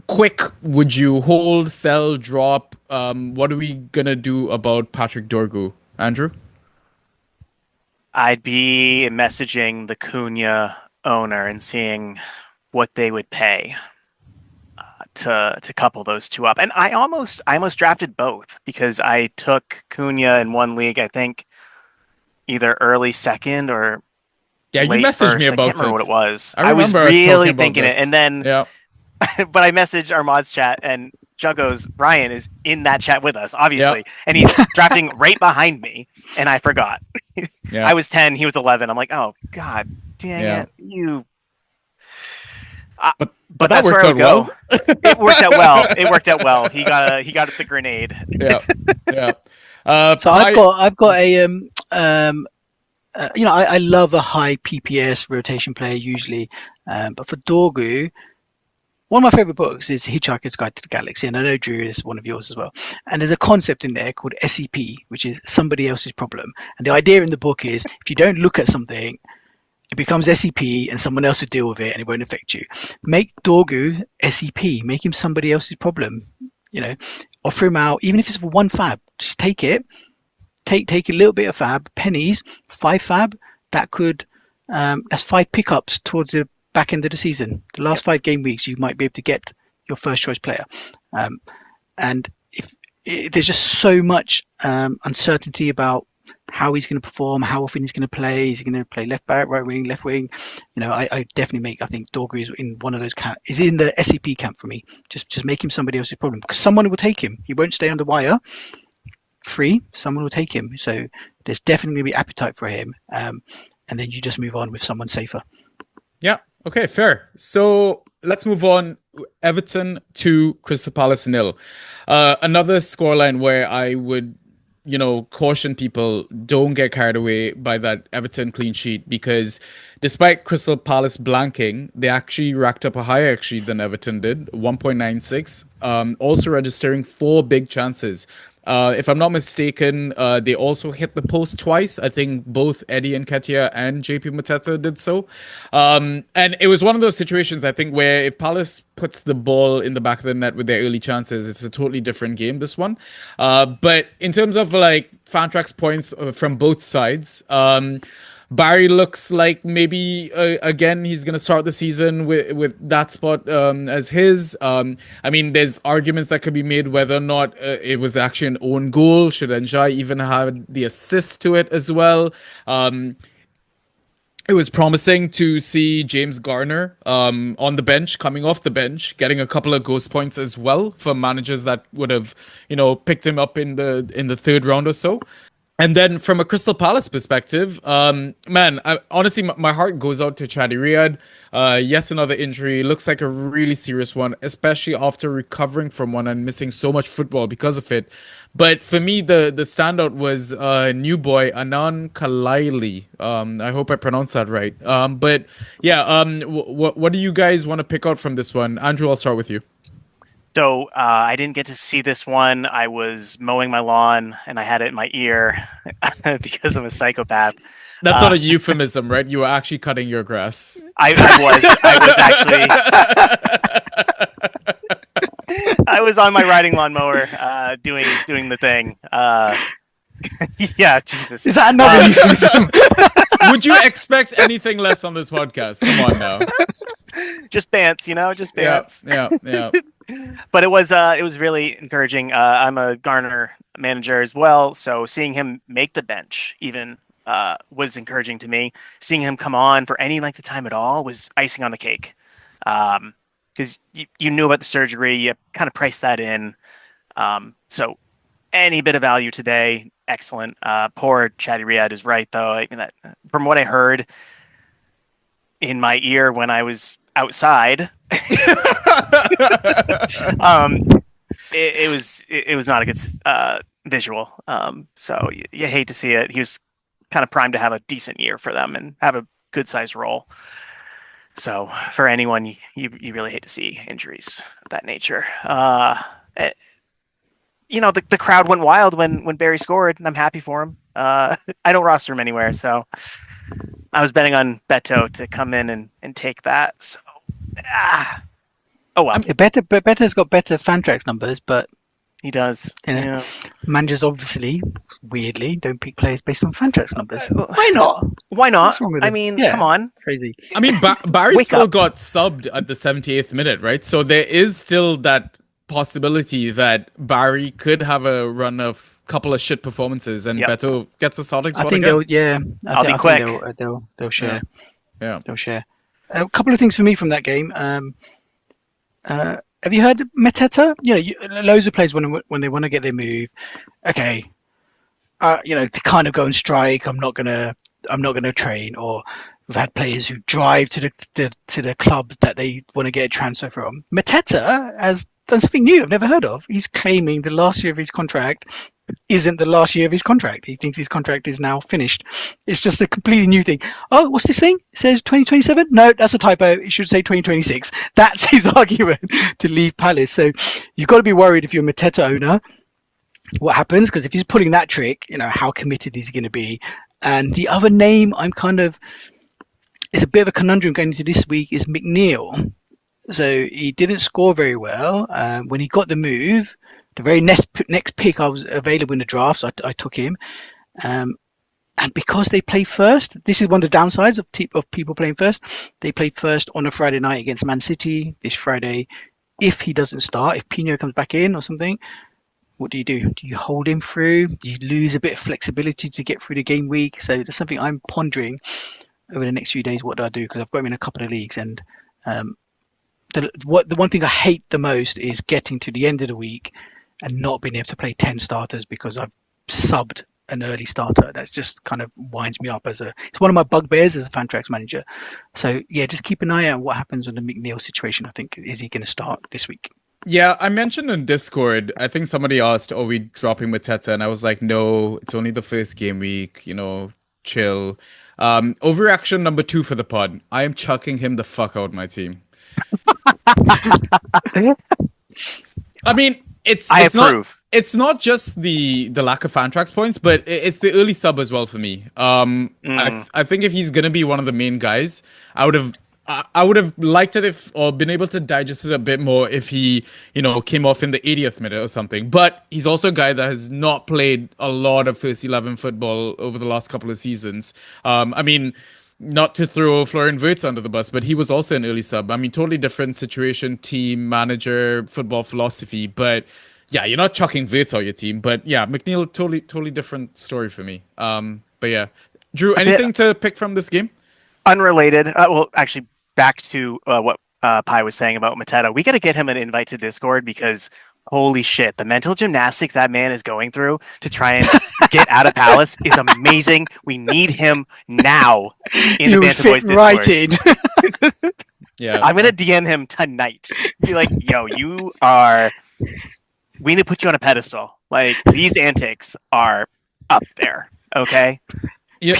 quick, would you hold, sell, drop? What are we going to do about Patrick Dorgu? Andrew? I'd be messaging the Cunha owner and seeing what they would pay to couple those two up. And I almost drafted both, because I took Cunha in one league, I think either early second or you late messaged first. me about I can't remember what it was. I was really thinking it, and then yeah. but I messaged our mods chat, and Juggos Ryan is in that chat with us, obviously, and he's drafting right behind me, and I forgot. I was 10, he was 11. I'm like, oh god dang it, you. But that that's worked where I would out go. It worked out well. It worked out well. He got at the grenade. Yeah, yeah. So I've got a I love a high PPS rotation player usually, but for Dorgu, one of my favorite books is Hitchhiker's Guide to the Galaxy, and I know Drew is one of yours as well. And there's a concept in there called SEP, which is somebody else's problem. And the idea in the book is if you don't look at something, it becomes SEP and someone else will deal with it and it won't affect you. Make Dorgu SEP, make him somebody else's problem. Offer him out, even if it's for one fab, just take it. Take a little bit of fab, pennies, 5 fab, that's 5 pickups towards the back end of the season. The last 5 game weeks, you might be able to get your first choice player. And if there's just so much uncertainty about how he's going to perform, how often he's going to play. Is he going to play left back, right wing, left wing? I definitely I think Dorgu is in one of those is in the SCP camp for me. Just make him somebody else's problem because someone will take him. He won't stay on the wire free. Someone will take him. So there's definitely going to be appetite for him. And then you just move on with someone safer. Yeah. Okay. Fair. So let's move on. Everton 2, Crystal Palace 0. Another scoreline where I would caution people, don't get carried away by that Everton clean sheet because despite Crystal Palace blanking, they actually racked up a higher XG than Everton did, 1.96, also registering 4 big chances. If I'm not mistaken, they also hit the post twice. I think both Eddie Nketiah and JP Mateta did so. And it was one of those situations, I think, where if Palace puts the ball in the back of the net with their early chances, it's a totally different game, this one. But in terms of Fantrax points from both sides, Barry looks like maybe again he's going to start the season with that spot as his. There's arguments that could be made whether or not it was actually an own goal. Should Njai even have the assist to it as well? It was promising to see James Garner on the bench, coming off the bench, getting a couple of ghost points as well for managers that would have picked him up in the third round or so. And then from a Crystal Palace perspective, honestly, my heart goes out to Chadi Riyad. Yes, another injury. Looks like a really serious one, especially after recovering from one and missing so much football because of it. But for me, the standout was new boy, Anan Kalaili. I hope I pronounced that right. What do you guys want to pick out from this one? Andrew, I'll start with you. So I didn't get to see this one. I was mowing my lawn and I had it in my ear because I'm a psychopath. That's not a euphemism, right? You were actually cutting your grass. I was on my riding lawnmower doing the thing. Yeah, Jesus. Is that another euphemism? Would you expect anything less on this podcast? Come on now. Just bants, just bants. Yeah. But it was really encouraging. I'm a Garner manager as well, so seeing him make the bench even was encouraging to me. Seeing him come on for any length of time at all was icing on the cake. Because you knew about the surgery, you kind of priced that in. So any bit of value today, excellent. Poor Chadi Riyad is right, though. I mean, that from what I heard in my ear when I was outside, it was not a good visual. So you hate to see it. He was kind of primed to have a decent year for them and have a good sized role. So for anyone, you really hate to see injuries of that nature. The crowd went wild when Barry scored, and I'm happy for him. I don't roster him anywhere, so I was betting on Beto to come in and take that. So, oh well. Beto's got better Fantrax numbers, but he does. Yeah. Managers obviously, weirdly, don't pick players based on Fantrax numbers. Why not? Why not? What's wrong with I it? mean, Yeah. come on. Crazy. I mean, Barry Wake still up. got subbed at the 78th minute, right? So there is still that possibility that Barry could have a run of couple of shit performances and Beto gets the starting spot again. I'll be quick. They'll share. Yeah. They'll share. A couple of things for me from that game. Have you heard Mateta? Loads of players when they want to get their move. Okay, to kind of go and strike. I'm not gonna train, or We've had players who drive to the club that they want to get a transfer from. Mateta has done something new I've never heard of. He's claiming the last year of his contract isn't the last year of his contract. He thinks his contract is now finished. It's just a completely new thing. Oh, what's this thing? It says 2027? No, that's a typo. It should say 2026. That's his argument to leave Palace. So you've got to be worried if you're a Mateta owner what happens, because if he's pulling that trick, how committed is he going to be? And the other name it's a bit of a conundrum going into this week is McNeil. So he didn't score very well. When he got the move, the very next pick I was available in the draft, so I took him. And because they play first, this is one of the downsides of people playing first. They played first on a Friday night against Man City this Friday. If he doesn't start, if Pino comes back in or something, what do? Do you hold him through? Do you lose a bit of flexibility to get through the game week? So that's something I'm pondering over the next few days. What do I do? Because I've got him in a couple of leagues, and the one thing I hate the most is getting to the end of the week and not being able to play 10 starters because I've subbed an early starter. That's just kind of winds me up it's one of my bugbears as a Fantrax manager. So yeah, just keep an eye out on what happens on the McNeil situation. I think, is he going to start this week? Yeah, I mentioned in Discord, I think somebody asked, are we dropping Mateta? And I was like, no, it's only the first game week, chill. Overreaction number 2 for the pod. I am chucking him the fuck out my team. I mean, it's approve. It's not just the lack of Fantrax points, but it's the early sub as well for me. I think if he's gonna be one of the main guys, I would have liked it or been able to digest it a bit more if he, came off in the 80th minute or something. But he's also a guy that has not played a lot of first 11 football over the last couple of seasons. I mean, not to throw Florian Wirtz under the bus, but he was also an early sub. I mean, totally different situation, team, manager, football philosophy. But yeah, you're not chucking Wirtz out your team. But yeah, McNeil, totally different story for me. But yeah, Drew, anything to pick from this game? Unrelated. Well, actually, back to what Pi was saying about Mateta. We got to get him an invite to Discord because holy shit, the mental gymnastics that man is going through to try and get out of Palace is amazing. We need him now in the Banter Boys Discord. Right in. Yeah, I'm gonna DM him tonight. Be like, yo, we need to put you on a pedestal. Like, these antics are up there. Okay. Yeah,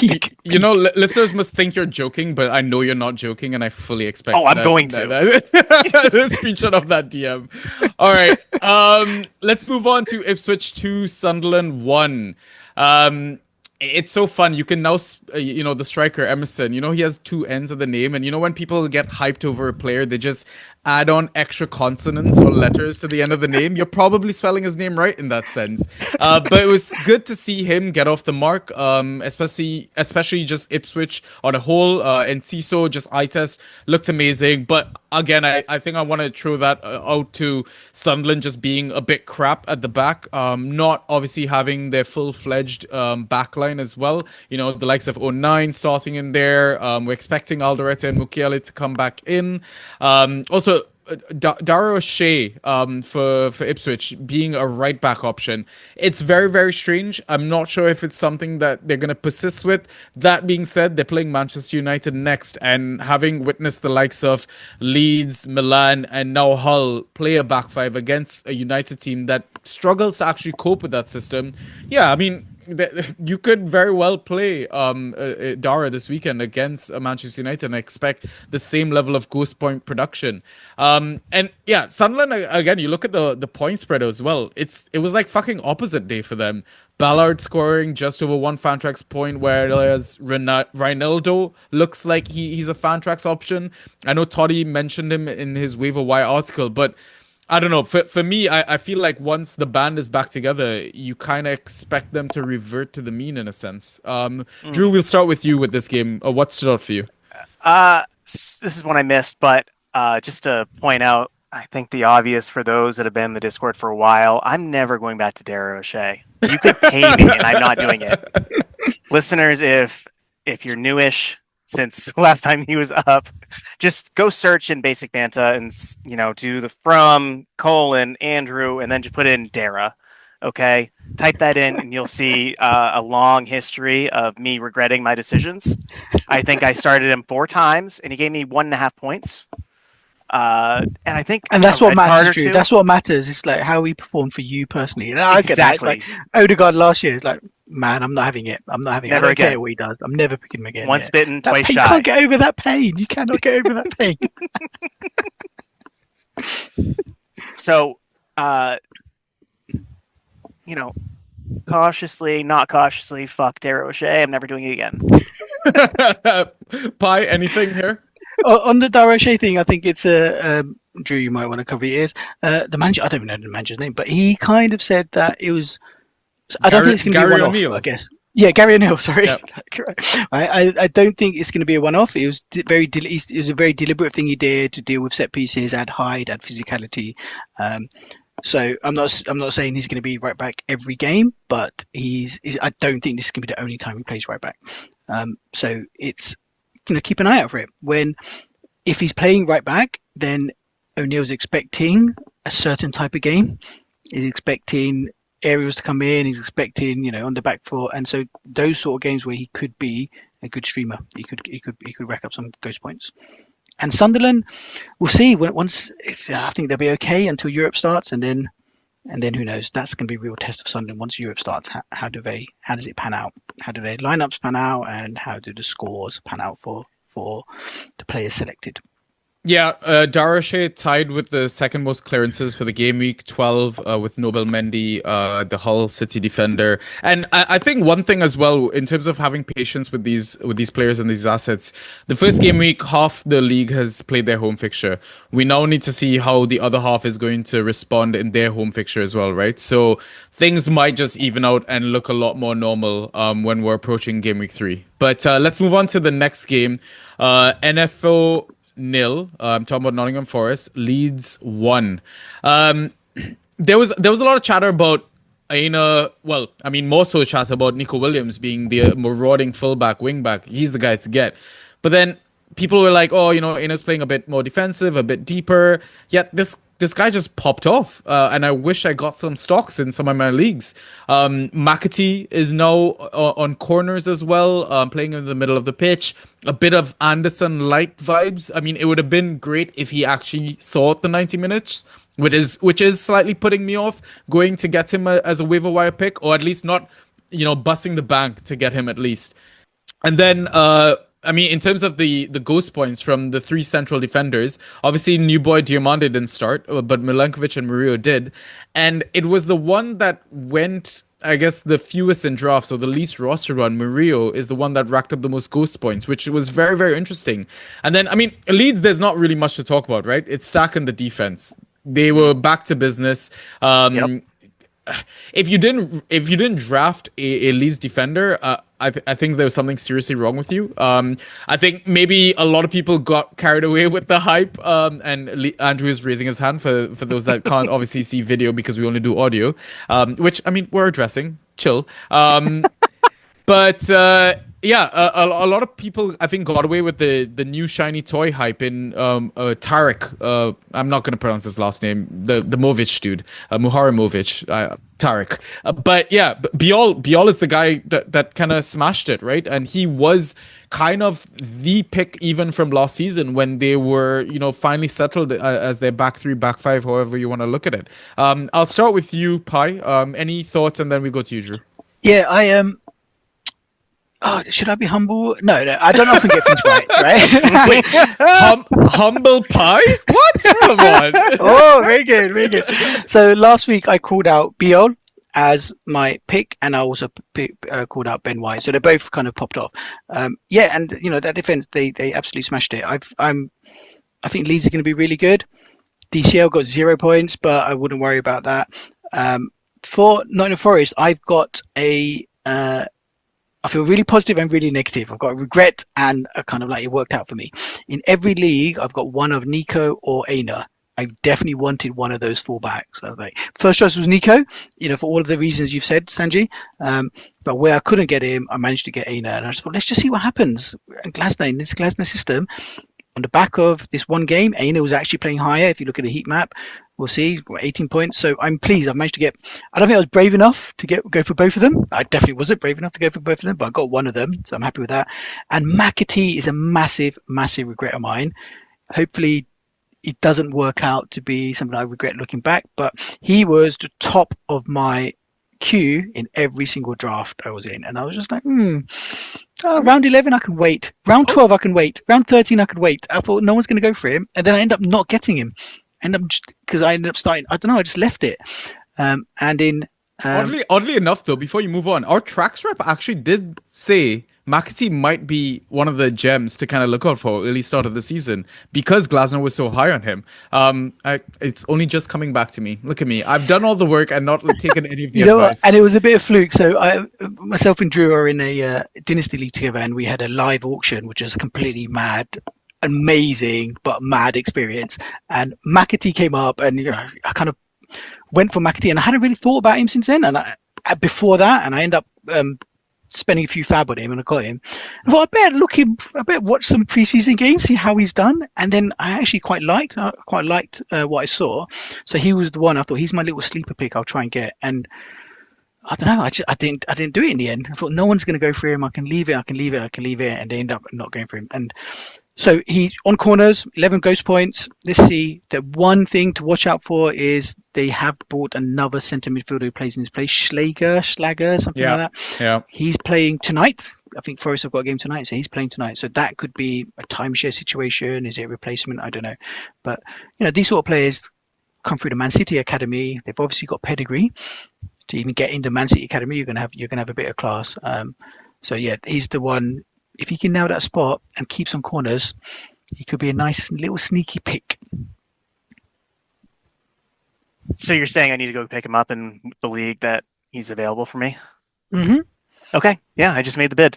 listeners must think you're joking, but I know you're not joking, and I fully expect. Oh, I'm going to. The screenshot of that DM. All right, let's move on to Ipswich 2, Sunderland 1. It's so fun. You can now, the striker Emerson. He has 2 ends of the name, and when people get hyped over a player, they just add on extra consonants or letters to the end of the name. You're probably spelling his name right in that sense. But it was good to see him get off the mark, especially just Ipswich on a whole. And Ciso, just eye test, looked amazing. But again, I think I want to throw that out to Sunderland just being a bit crap at the back. Not obviously having their full-fledged backline as well. The likes of 09 starting in there. We're expecting Alderete and Mukiele to come back in. Also, Dara O'Shea for Ipswich being a right back option. It's very, very strange. I'm not sure if it's something that they're going to persist with. That being said, they're playing Manchester United next, and having witnessed the likes of Leeds, Milan, and now Hull play a back five against a United team that struggles to actually cope with that system. Yeah, I mean, you could very well play Dara this weekend against Manchester United and expect the same level of ghost point production. And yeah, Sunderland, again, you look at the point spread as well. It was like fucking opposite day for them. Ballard scoring just over 1 Fantrax point, whereas Reinaldo looks like he's a Fantrax option. I know Toddy mentioned him in his waiver wire article, but I don't know. For me, I feel like once the band is back together, you kind of expect them to revert to the mean in a sense. Drew, we'll start with you with this game. What stood out for you? This is one I missed, but just to point out, I think the obvious for those that have been in the Discord for a while, I'm never going back to Dara O'Shea. You could pay me, and I'm not doing it. Listeners, if you're newish, since the last time he was up, just go search in Basic Banta and do the from, Andrew, and then just put in Dara. Okay, type that in, and you'll see a long history of me regretting my decisions. I think I started him 4 times, and he gave me 1.5 points. And I think And that's a what red card matters, or Drew. two. That's what matters. It's like how he performed for you personally. And I get that. It's like Exactly. Odegaard last year. It's like, man, I'm not having it. I'm not having it. Never I don't again. care what he does. I'm never picking him again. Once Yeah. bitten, That twice pain, shy. you can't get over that pain. You cannot get over that pain. So, cautiously, not cautiously, fuck Darrow O'Shea. I'm never doing it again. Pi, anything here? On the Daroche thing, I think it's Drew, you might want to cover your ears. The manager, I don't even know the manager's name, but he kind of said that it was. I don't think it's going to be a Gary one-off. O'Neill. I guess. Yeah, Gary O'Neill. Sorry, Yep. I don't think it's going to be a one-off. It was it was a very deliberate thing he did to deal with set pieces, add height, add physicality. So I'm not saying he's going to be right back every game, but I don't think this is going to be the only time he plays right back. So it's keep an eye out for it. If he's playing right back, then O'Neill's expecting a certain type of game. He's expecting aerials to come in. He's expecting on the back foot, and so those sort of games where he could be a good streamer, he could rack up some ghost points. And Sunderland, we'll see. Once I think they'll be okay until Europe starts, and then who knows? That's going to be a real test of Sunderland once Europe starts. How does it pan out? How do their lineups pan out, and how do the scores pan out for the players selected? Yeah, Daroche tied with the second most clearances for the game week, 12 with Nobel Mendy, the Hull City defender. And I think one thing as well, in terms of having patience with these players and these assets, the first game week, half the league has played their home fixture. We now need to see how the other half is going to respond in their home fixture as well, right? So things might just even out and look a lot more normal when we're approaching game week 3. But let's move on to the next game. NFO 0. I'm talking about Nottingham Forest. Leeds 1. There was a lot of chatter about Aina. Well, I mean, more so chatter about Nico Williams being the marauding fullback, wingback. He's the guy to get. But then people were like, oh, Aina's playing a bit more defensive, a bit deeper. Yet this guy just popped off, and I wish I got some stocks in some of my leagues. McAtee is now on corners as well, playing in the middle of the pitch. A bit of Anderson-like vibes. I mean, it would have been great if he actually saw the 90 minutes, which is slightly putting me off going to get him as a waiver wire pick, or at least not, busting the bank to get him at least. And then I mean, in terms of the ghost points from the 3 central defenders, obviously new boy Diamande didn't start, but Milenkovic and Murillo did. And it was the one that went, I guess, the fewest in drafts, or the least rostered one. Murillo is the one that racked up the most ghost points, which was very, very interesting. And then, I mean, Leeds, there's not really much to talk about, right? It's Sack and the defense. They were back to business. Yep. If you didn't draft a Leeds defender, I think there was something seriously wrong with you. I think maybe a lot of people got carried away with the hype. And Andrew is raising his hand for those that can't obviously see video because we only do audio. Which, I mean, we're addressing. Chill. But yeah, a lot of people, I think, got away with the new shiny toy hype in Tarek. I'm not going to pronounce his last name. The Movic dude, Muhara Movic, Tarek. But yeah, Biol is the guy that kind of smashed it, right? And he was kind of the pick even from last season when they were, finally settled as their back 3, back 5, however you want to look at it. I'll start with you, Pi. Any thoughts, and then we go to you, Drew. Yeah, I am. Oh, should I be humble? No, I don't often get things right? Wait, humble pie? What? Come on. Oh, very good, very good. So last week I called out Biol as my pick, and I also called out Ben White. So they both kind of popped off. Yeah, and that defense, they absolutely smashed it. I think Leeds are going to be really good. DCL got 0 points, but I wouldn't worry about that. For Nottingham Forest, I've got I feel really positive and really negative. I've got a regret and a kind of like it worked out for me. In every league, I've got one of Nico or Aina. I definitely wanted one of those fullbacks. I was like, first choice was Nico, for all of the reasons you've said, Sanji. But where I couldn't get him, I managed to get Aina. And I just thought, let's just see what happens. And Glasner, in this Glasner system, on the back of this one game, Aina was actually playing higher. If you look at the heat map, we'll see. 18 points. So I'm pleased. I managed to get. I don't think I was brave enough to go for both of them. I definitely wasn't brave enough to go for both of them, but I got one of them, so I'm happy with that. And McAtee is a massive, massive regret of mine. Hopefully, it doesn't work out to be something I regret looking back. But he was the top of my queue in every single draft I was in, and I was just like, round 11 I can wait, round 12 I can wait, round 13 I could wait. I thought no one's going to go for him, and then I end up not getting him, because I ended up starting, I don't know, I just left it. And in oddly enough, though, before you move on, our tracks rep actually did say McAtee might be one of the gems to kind of look out for early start of the season because Glasner was so high on him. It's only just coming back to me. Look at me. I've done all the work and not taken any of the advice. And it was a bit of fluke. So myself and Drew are in a Dynasty League together, and we had a live auction, which is completely mad, amazing, but mad experience. And McAtee came up, and I kind of went for McAtee, and I hadn't really thought about him since then. And before that, and I end up spending a few fab on him, and I got him. I thought I better watch some preseason games, see how he's done. And then I actually quite liked what I saw. So he was the one I thought he's my little sleeper pick. I'll try and get. And I don't know. I didn't do it in the end. I thought no one's going to go for him. I can leave it. And they end up not going for him. And so he's on corners, 11 ghost points. Let's see. The one thing to watch out for is they have bought another centre midfielder who plays in his place, Schlager, something like that. Yeah. He's playing tonight. I think Forest have got a game tonight, so he's playing tonight. So that could be a timeshare situation. Is it a replacement? I don't know. But these sort of players come through the Man City academy. They've obviously got pedigree. To even get into Man City academy, you're gonna have a bit of class. So yeah, he's the one. If he can nail that spot and keep some corners, he could be a nice little sneaky pick. So you're saying I need to go pick him up in the league that he's available for me? Mm-hmm. Okay. Yeah, I just made the bid.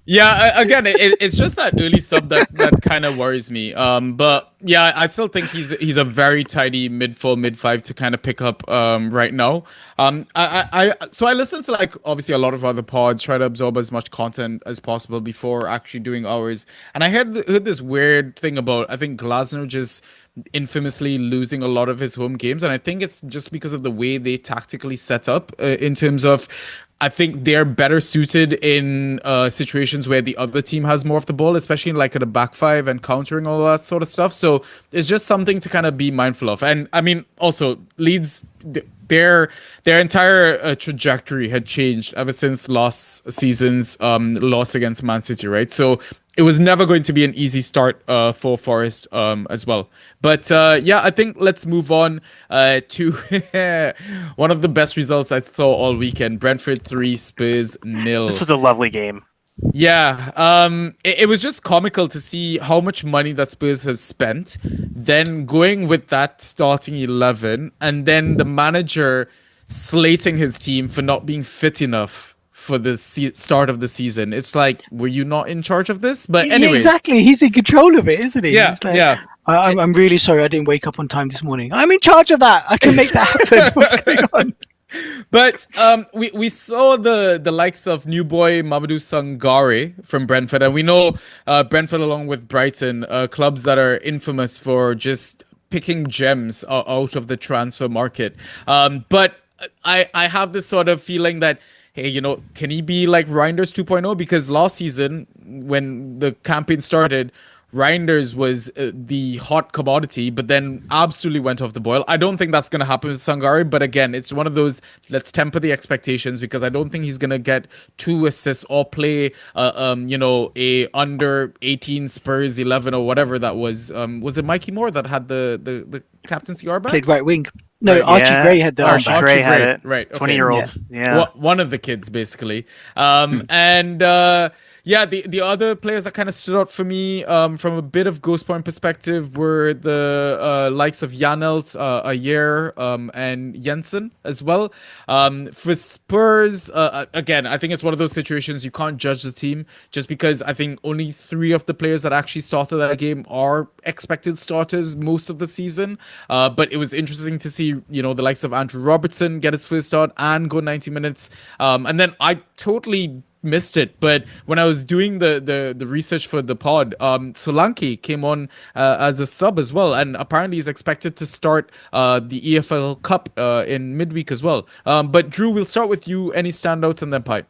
Yeah, again, it's just that early sub that kind of worries me. But yeah, I still think he's a very tidy mid 5 to kind of pick up right now. So I listened to obviously a lot of other pods, try to absorb as much content as possible before actually doing ours. And I heard this weird thing about, I think Glasner just infamously losing a lot of his home games, and I think it's just because of the way they tactically set up in terms of, I think they're better suited in situations where the other team has more of the ball, especially at a back five and countering all that sort of stuff. So it's just something to kind of be mindful of. And I mean, also Leeds, their entire trajectory had changed ever since last season's loss against Man City, right? So it was never going to be an easy start for Forest as well. But yeah, I think let's move on to one of the best results I saw all weekend. Brentford 3, Spurs 0. This was a lovely game. Yeah, it was just comical to see how much money that Spurs has spent, then going with that starting 11, and then the manager slating his team for not being fit enough for the start of the season. It's like, were you not in charge of this? But anyways, yeah, exactly. He's in control of it, isn't he? Yeah, yeah. I'm really sorry I didn't wake up on time this morning. I'm in charge of that. I can make that happen. What's going on? But we saw the likes of new boy Mamadou Sangare from Brentford, and we know Brentford along with Brighton, clubs that are infamous for just picking gems out of the transfer market. But I have this sort of feeling that, hey, can he be like Reinders 2.0? Because last season, when the campaign started, Reinders was the hot commodity, but then absolutely went off the boil. I don't think that's going to happen with Sangare, but again, it's one of those, let's temper the expectations, because I don't think he's going to get 2 assists or play, a under 18 Spurs 11 or whatever that was. Was it Mikey Moore that had the captaincy armband? Played right wing. No, Archie Gray had the Archie armband. Gray had it. Right. Okay. 20-year-old. Yeah. One of the kids, basically. And yeah, the other players that kind of stood out for me from a bit of Ghost Point perspective were the likes of Janelt, Ayer, and Jensen as well. For Spurs, again, I think it's one of those situations you can't judge the team just because I think only 3 of the players that actually started that game are expected starters most of the season. But it was interesting to see, the likes of Andrew Robertson get his first start and go 90 minutes. And then I totally missed it, but when I was doing the research for the pod, Solanke came on as a sub as well, and apparently he's expected to start the EFL Cup in midweek as well. But Drew, we'll start with you. Any standouts, and then Pipe.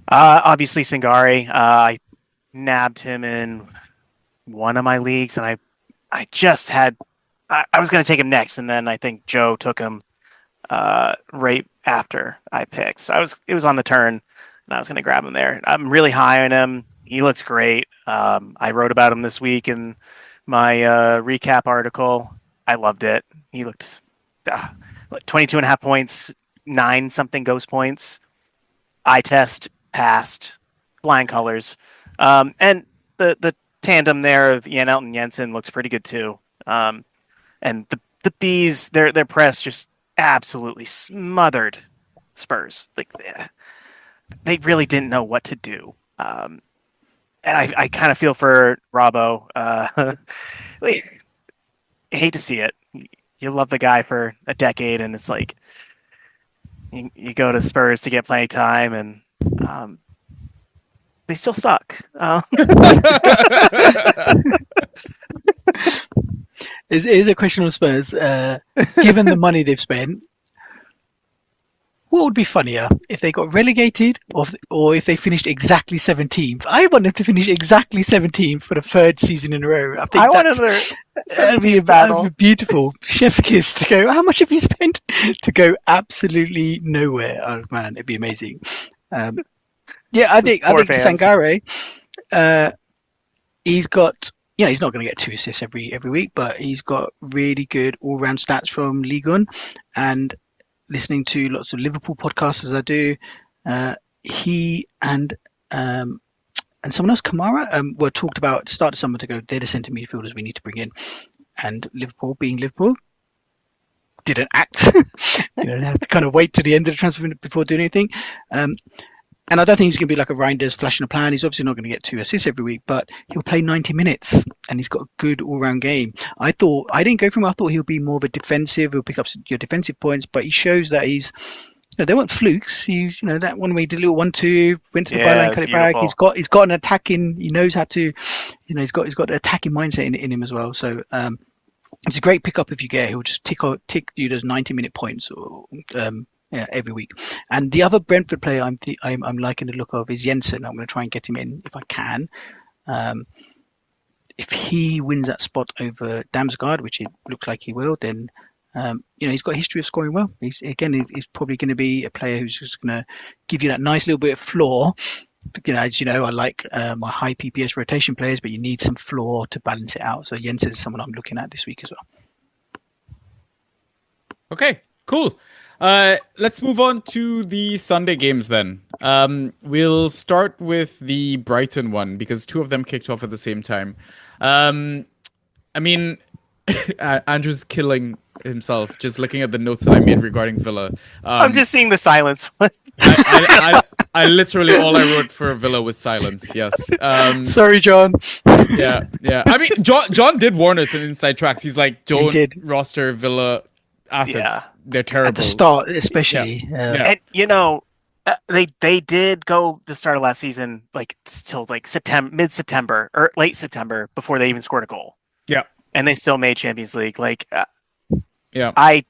Obviously Singari. I nabbed him in one of my leagues, and I just had I was going to take him next, and then I think Joe took him right after I picked. So it was on the turn, and I was going to grab him there. I'm really high on him. He looks great. I wrote about him this week in my recap article. I loved it. He looked 22 and a half points, 9 something ghost points. Eye test passed, flying colors. And the tandem there of Ian Elton Jensen looks pretty good too. And the Bees, their press just absolutely smothered Spurs. Like they really didn't know what to do. And I kind of feel for Robbo. I hate to see it. You love the guy for a decade, and it's like you go to Spurs to get playing time, and they still suck. Is a question on Spurs. Given the money they've spent, what would be funnier if they got relegated or if they finished exactly 17th? I want them to finish exactly 17th for the 3rd season in a row. I think want another 17th battle. That'd be beautiful. Chef's kiss to go. How much have you spent to go absolutely nowhere? Oh man, it'd be amazing. Yeah, I think Sangare. He's got. Yeah, he's not going to get 2 assists every week, but he's got really good all-round stats from Ligue 1. And listening to lots of Liverpool podcasts as I do, he and someone else, Kamara, were talked about at the start of summer to go, they're the centre midfielders we need to bring in. And Liverpool, being Liverpool, didn't act. They have to kind of wait to the end of the transfer window before doing anything. And I don't think he's going to be like a Reinders flashing a plan. He's obviously not going to get 2 assists every week, but he'll play 90 minutes and he's got a good all-round game. I didn't go for him. I thought he'll be more of a defensive. He'll pick up your defensive points, but he shows that he's, they weren't flukes. He's, that one where he did a little 1-2, went to the byline, cut it back. He's got an attacking. He knows how to, he's got the attacking mindset in him as well. So it's a great pickup if you get. He'll just tick you those 90-minute points or. Every week. And the other Brentford player I'm liking the look of is Jensen. I'm going to try and get him in if I can. If he wins that spot over Damsgaard, which it looks like he will, then he's got a history of scoring well. He's probably going to be a player who's just going to give you that nice little bit of floor. As you know, I like my high PPS rotation players, but you need some floor to balance it out. So Jensen is someone I'm looking at this week as well. Okay, cool. Let's move on to the Sunday games then. We'll start with the Brighton one because 2 of them kicked off at the same time. I mean, Andrew's killing himself just looking at the notes that I made regarding Villa. I'm just seeing the silence. I literally all I wrote for Villa was silence. Yes. Sorry, John. Yeah. I mean, John did warn us in Inside Tracks. He's like, don't roster Villa assets. Yeah. They're terrible. At the start, especially. And they did go the start of last season till September, mid-September or late September before they even scored a goal. Yeah. And they still made Champions League. Yeah. I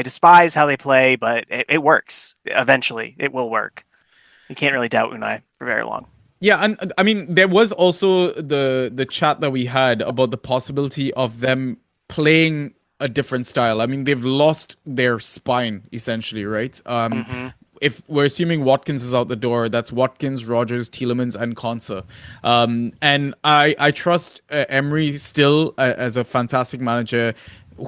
despise how they play, but it works. Eventually, it will work. You can't really doubt Unai for very long. Yeah, and I mean, there was also the chat that we had about the possibility of them playing a different style. I mean, they've lost their spine essentially, right? If we're assuming Watkins is out the door, that's Watkins, Rogers, Tielemans, and Konsa. And I trust Emery still as a fantastic manager.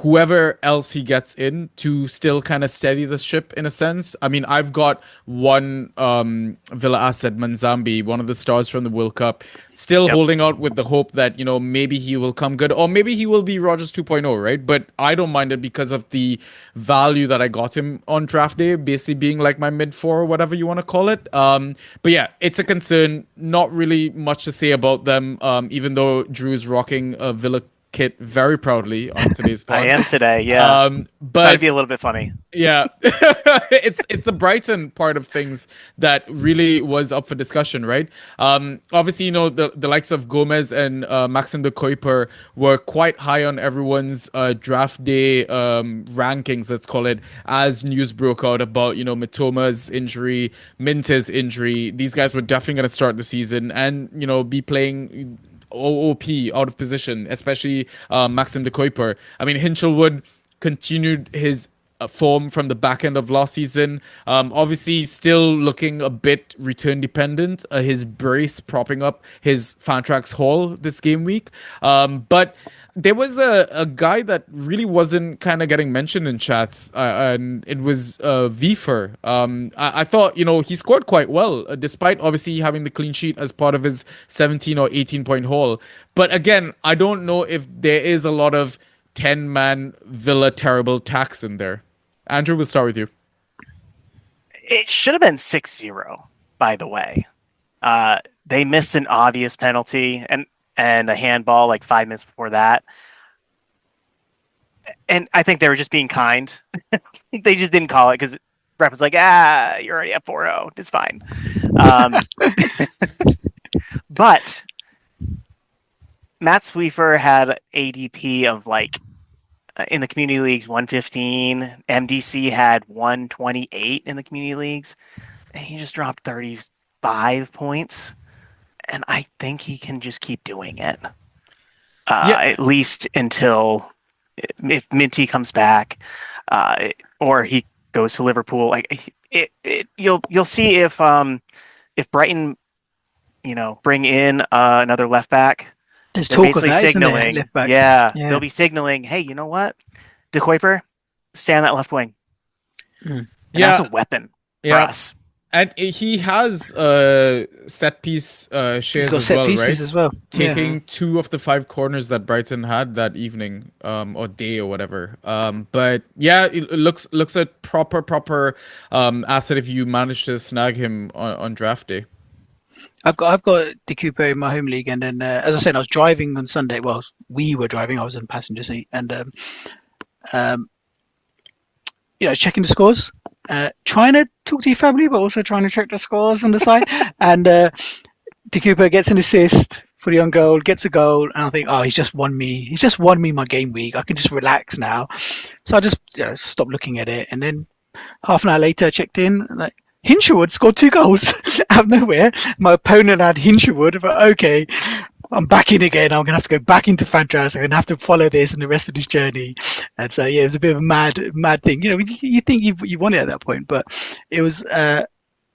Whoever else he gets in to still kind of steady the ship in a sense. I mean, I've got one Villa asset, Manzambi, one of the stars from the World Cup, still holding out with the hope that, maybe he will come good or maybe he will be Rogers 2.0, right? But I don't mind it because of the value that I got him on draft day, basically being like my mid 4 or whatever you want to call it. But yeah, it's a concern. Not really much to say about them, even though Drew is rocking a Villa kit very proudly on today's pod. I am today, yeah. But That'd be a little bit funny. yeah, it's the Brighton part of things that really was up for discussion, right? Obviously, the likes of Gomez and Maxim de Kuiper were quite high on everyone's draft day rankings, let's call it, as news broke out about Mitoma's injury, Minta's injury. These guys were definitely going to start the season and be playing OOP out of position, especially Maxim de Kuiper. I mean, Hinchelwood continued his form from the back end of last season. Obviously, still looking a bit return dependent. His brace propping up his Fantrax haul this game week. But there was a guy that really wasn't kind of getting mentioned in chats, and it was Vifer. I thought, he scored quite well, despite obviously having the clean sheet as part of his 17 or 18-point haul. But again, I don't know if there is a lot of 10-man Villa terrible tax in there. Andrew, we'll start with you. It should have been 6-0, by the way. They missed an obvious penalty and a handball like 5 minutes before that. And I think they were just being kind. They just didn't call it because ref was like, you're already at 4-0. It's fine. But Matt Sweefer had ADP of in the community leagues 115. MDC had 128 in the community leagues. And he just dropped 35 points. And I think he can just keep doing it. At least until if Minty comes back, or he goes to Liverpool. You'll see if Brighton, bring in another left back. There's They're talk of basically that, signaling, isn't there? yeah, they'll be signaling, hey, you know what? De Kuiper, stay on that left wing. And that's a weapon for us. And he has set piece shares as set well, pieces right? as well. Taking 2 of the 5 corners that Brighton had that evening, or day or whatever. But yeah, it looks a proper asset if you manage to snag him on draft day. I've got De Cooper in my home league, and then as I said, I was driving on Sunday. Well, we were driving. I was in the passenger seat, and checking the scores, trying to talk to your family, but also trying to check the scores on the side. And De Cooper gets an assist for the own goal, gets a goal, and I think, he's just won me. He's just won me my game week. I can just relax now. So I just stopped looking at it, and then half an hour later, I checked in, and Hinchelwood scored 2 goals out of nowhere. My opponent had Hinchelwood, but okay, I'm back in again. I'm going to have to go back into Fantrax. I'm going to have to follow this and the rest of this journey. And so, it was a bit of a mad thing. You think you won it at that point, but it was, it'd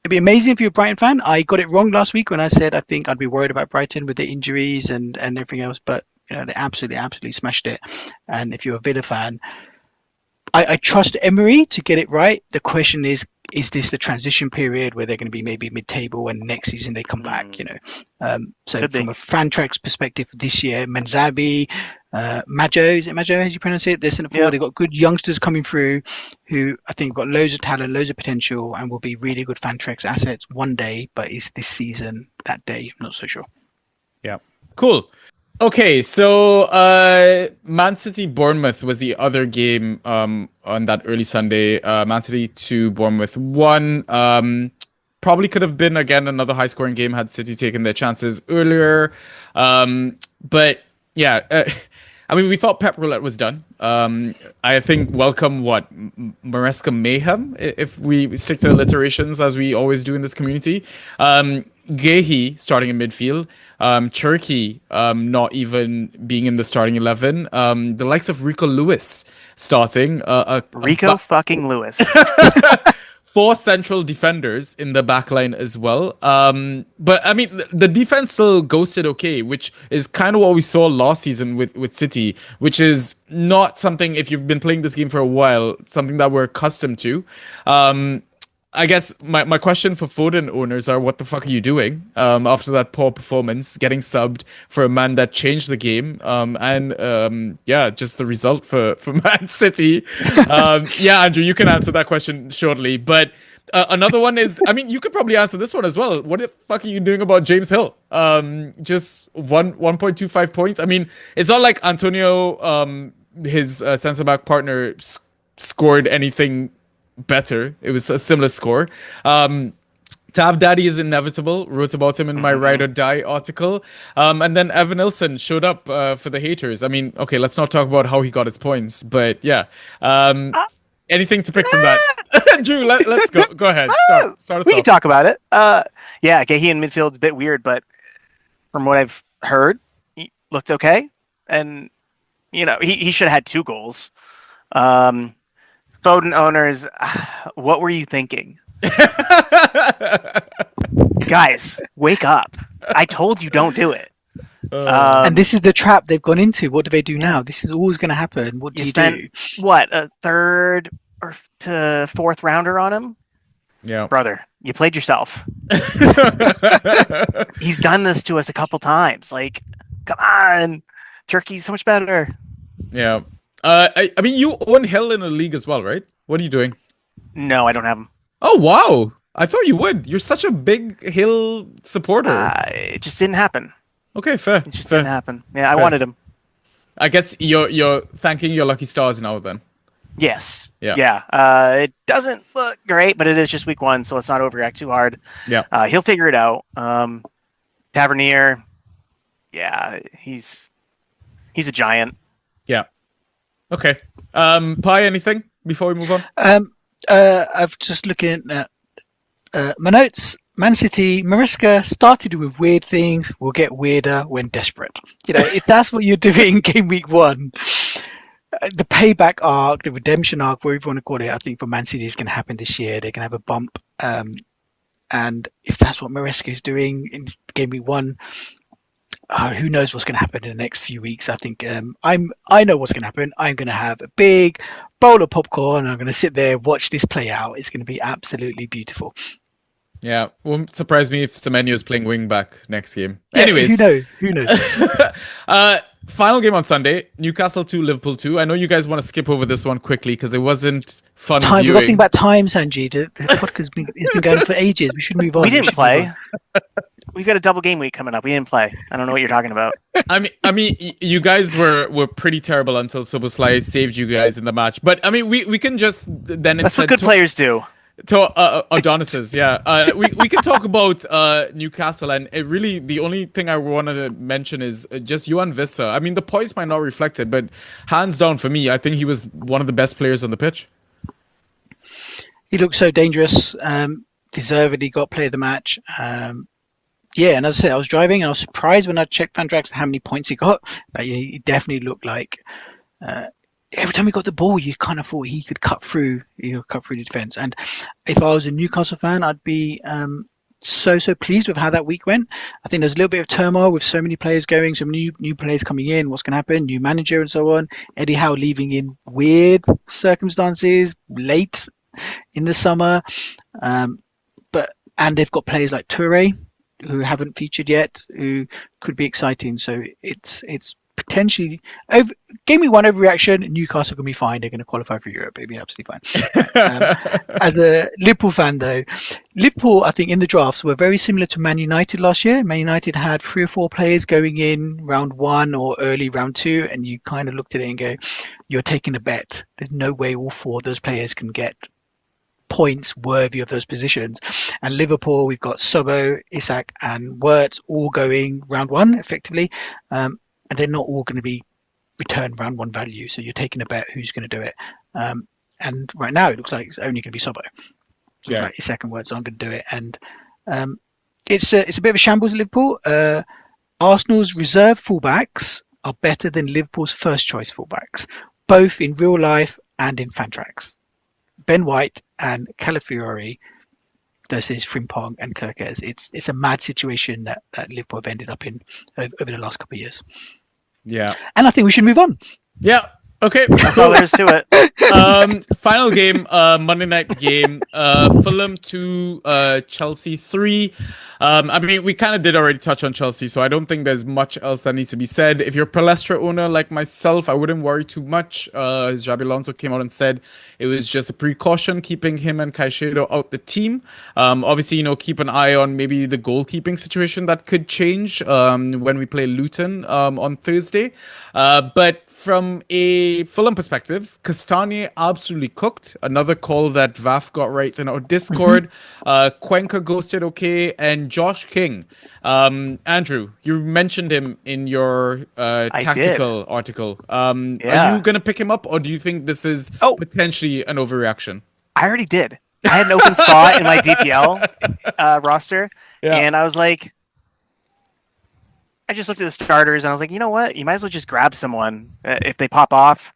be amazing if you're a Brighton fan. I got it wrong last week when I said I think I'd be worried about Brighton with the injuries and everything else, but they absolutely smashed it. And if you're a Villa fan, I trust Emery to get it right. The question is this the transition period where they're going to be maybe mid-table and next season they come back, So from a Fantrax perspective this year, Manzabi, Majo, is it Majo as you pronounce it? They're centre forward. They've got good youngsters coming through who I think have got loads of talent, loads of potential, and will be really good Fantrax assets one day, but is this season that day? I'm not so sure. Yeah. Cool. Okay, so Man City Bournemouth was the other game on that early Sunday. Man City 2, Bournemouth 1. Probably could have been again another high scoring game had City taken their chances earlier. But yeah, I mean, we thought Pep Roulette was done. I think welcome Maresca Mayhem, if we stick to alliterations as we always do in this community. Gehi starting in midfield. Cherki not even being in the starting 11. The likes of Rico Lewis starting. Fucking Lewis. 4 central defenders in the back line as well. But I mean, the defense still ghosted okay, which is kind of what we saw last season with City, which is not something, if you've been playing this game for a while, something that we're accustomed to. I guess my question for Foden owners are, what the fuck are you doing after that poor performance, getting subbed for a man that changed the game, just the result for Man City. Andrew, you can answer that question shortly, but another one is, I mean, you could probably answer this one as well. What the fuck are you doing about James Hill? Just 1.25 points. I mean, it's not like Antonio, his centre back partner, scored anything better. It was a similar score. Tav Daddy is inevitable. Wrote about him in my Ride or Die article. And then Evan Nilsson showed up for the haters. I mean, okay, let's not talk about how he got his points, but yeah. Anything to pick from that? Drew, let's go. Go ahead. Start us We off. can talk about it. Gahey in midfield is a bit weird, but from what I've heard, he looked okay. And, he should have had 2 goals. Foden owners, what were you thinking? Guys, wake up. I told you don't do it. And this is the trap they've gone into. What do they do now? This is always going to happen. What do you do? What, a 3rd or to 4th rounder on him? Yeah. Brother, you played yourself. He's done this to us a couple times. Like, come on. Turkey's so much better. Yeah. I mean, you own Hill in a league as well, right? What are you doing? No, I don't have him. Oh, wow. I thought you would. You're such a big Hill supporter. It just didn't happen. Okay, fair. It just fair. didn't happen. Yeah, I wanted him. I guess you're thanking your lucky stars now then. Yes. Yeah. It doesn't look great, but it is just week 1, so let's not overreact too hard. Yeah. He'll figure it out. Tavernier, yeah, he's a giant. Yeah. Okay. Pi, anything before we move on? I've just looking at my notes. Man City, Maresca started with weird things, will get weirder when desperate. If that's what you're doing game week 1, the payback arc, the redemption arc, whatever you want to call it, I think for Man City is going to happen this year. They're going to have a bump. And if that's what Maresca is doing in game week 1, who knows what's going to happen in the next few weeks. I think I know what's going to happen. I'm going to have a big bowl of popcorn. I'm going to sit there, watch this play out. It's going to be absolutely beautiful. Yeah, won't surprise me if Semenyo is playing wing back next game. Anyways, who knows? Final game on Sunday: Newcastle 2, Liverpool 2. I know you guys want to skip over this one quickly because it wasn't fun Time. We've got to viewing. think about time, Sanji. The podcast has been going on for ages. We should move on. We didn't play. We've got a double game week coming up. We didn't play. I don't know what you're talking about. I mean, you guys were pretty terrible until Soboslai saved you guys in the match. But I mean, we can just then That's what good players do. To Adonis's, yeah. We can talk about Newcastle, and really the only thing I want to mention is just Johan Vissa. I mean, the points might not reflect it, but hands down for me, I think he was one of the best players on the pitch. He looked so dangerous. Deservedly got player of the match. And as I said, I was driving and I was surprised when I checked Van Drax how many points he got. He definitely looked like every time he got the ball, you kind of thought he could cut through the defense. And if I was a Newcastle fan, I'd be so pleased with how that week went. I think there's a little bit of turmoil with so many players going, so many new players coming in. What's going to happen? New manager and so on. Eddie Howe leaving in weird circumstances late in the summer. And they've got players like Toure who haven't featured yet, who could be exciting. So it's potentially game week 1 overreaction. Newcastle can be fine. They're going to qualify for Europe. It'll be absolutely fine. As a Liverpool fan, though, Liverpool, I think in the drafts were very similar to Man United last year. Man United had 3 or 4 players going in round 1 or early round 2, and you kind of looked at it and go, "You're taking a bet. There's no way all 4 of those players can get points worthy of those positions." And Liverpool, we've got Sobo, Isak, and Wirtz all going round 1 effectively. And they're not all going to be return round 1 value. So you're taking a bet who's going to do it. And right now it looks like it's only going to be Sobo. Yeah. Like Isak and Wirtz aren't going to do it. And it's a bit of a shambles at Liverpool. Arsenal's reserve fullbacks are better than Liverpool's first choice fullbacks, both in real life and in Fantrax. Ben White and Calafiori versus Frimpong and Kirkes. It's a mad situation that Liverpool have ended up in over the last couple of years. Yeah. And I think we should move on. Yeah. Okay, That's all there is to it. final game, Monday night game, Fulham 2, Chelsea 3. I mean, we kind of did already touch on Chelsea, so I don't think there's much else that needs to be said. If you're a Palestra owner like myself, I wouldn't worry too much. Xabi Alonso came out and said it was just a precaution keeping him and Caicedo out the team. Obviously, keep an eye on maybe the goalkeeping situation that could change when we play Luton on Thursday. But from a Fulham perspective, Castagna absolutely cooked. Another call that Vaf got right in our Discord. Cuenca ghosted okay, and Josh King. Andrew, you mentioned him in your tactical article. Are you going to pick him up, or do you think this is potentially an overreaction? I already did. I had an open spot in my DPL roster, and I was like, I just looked at the starters and I was like, you know what? You might as well just grab someone. If they pop off,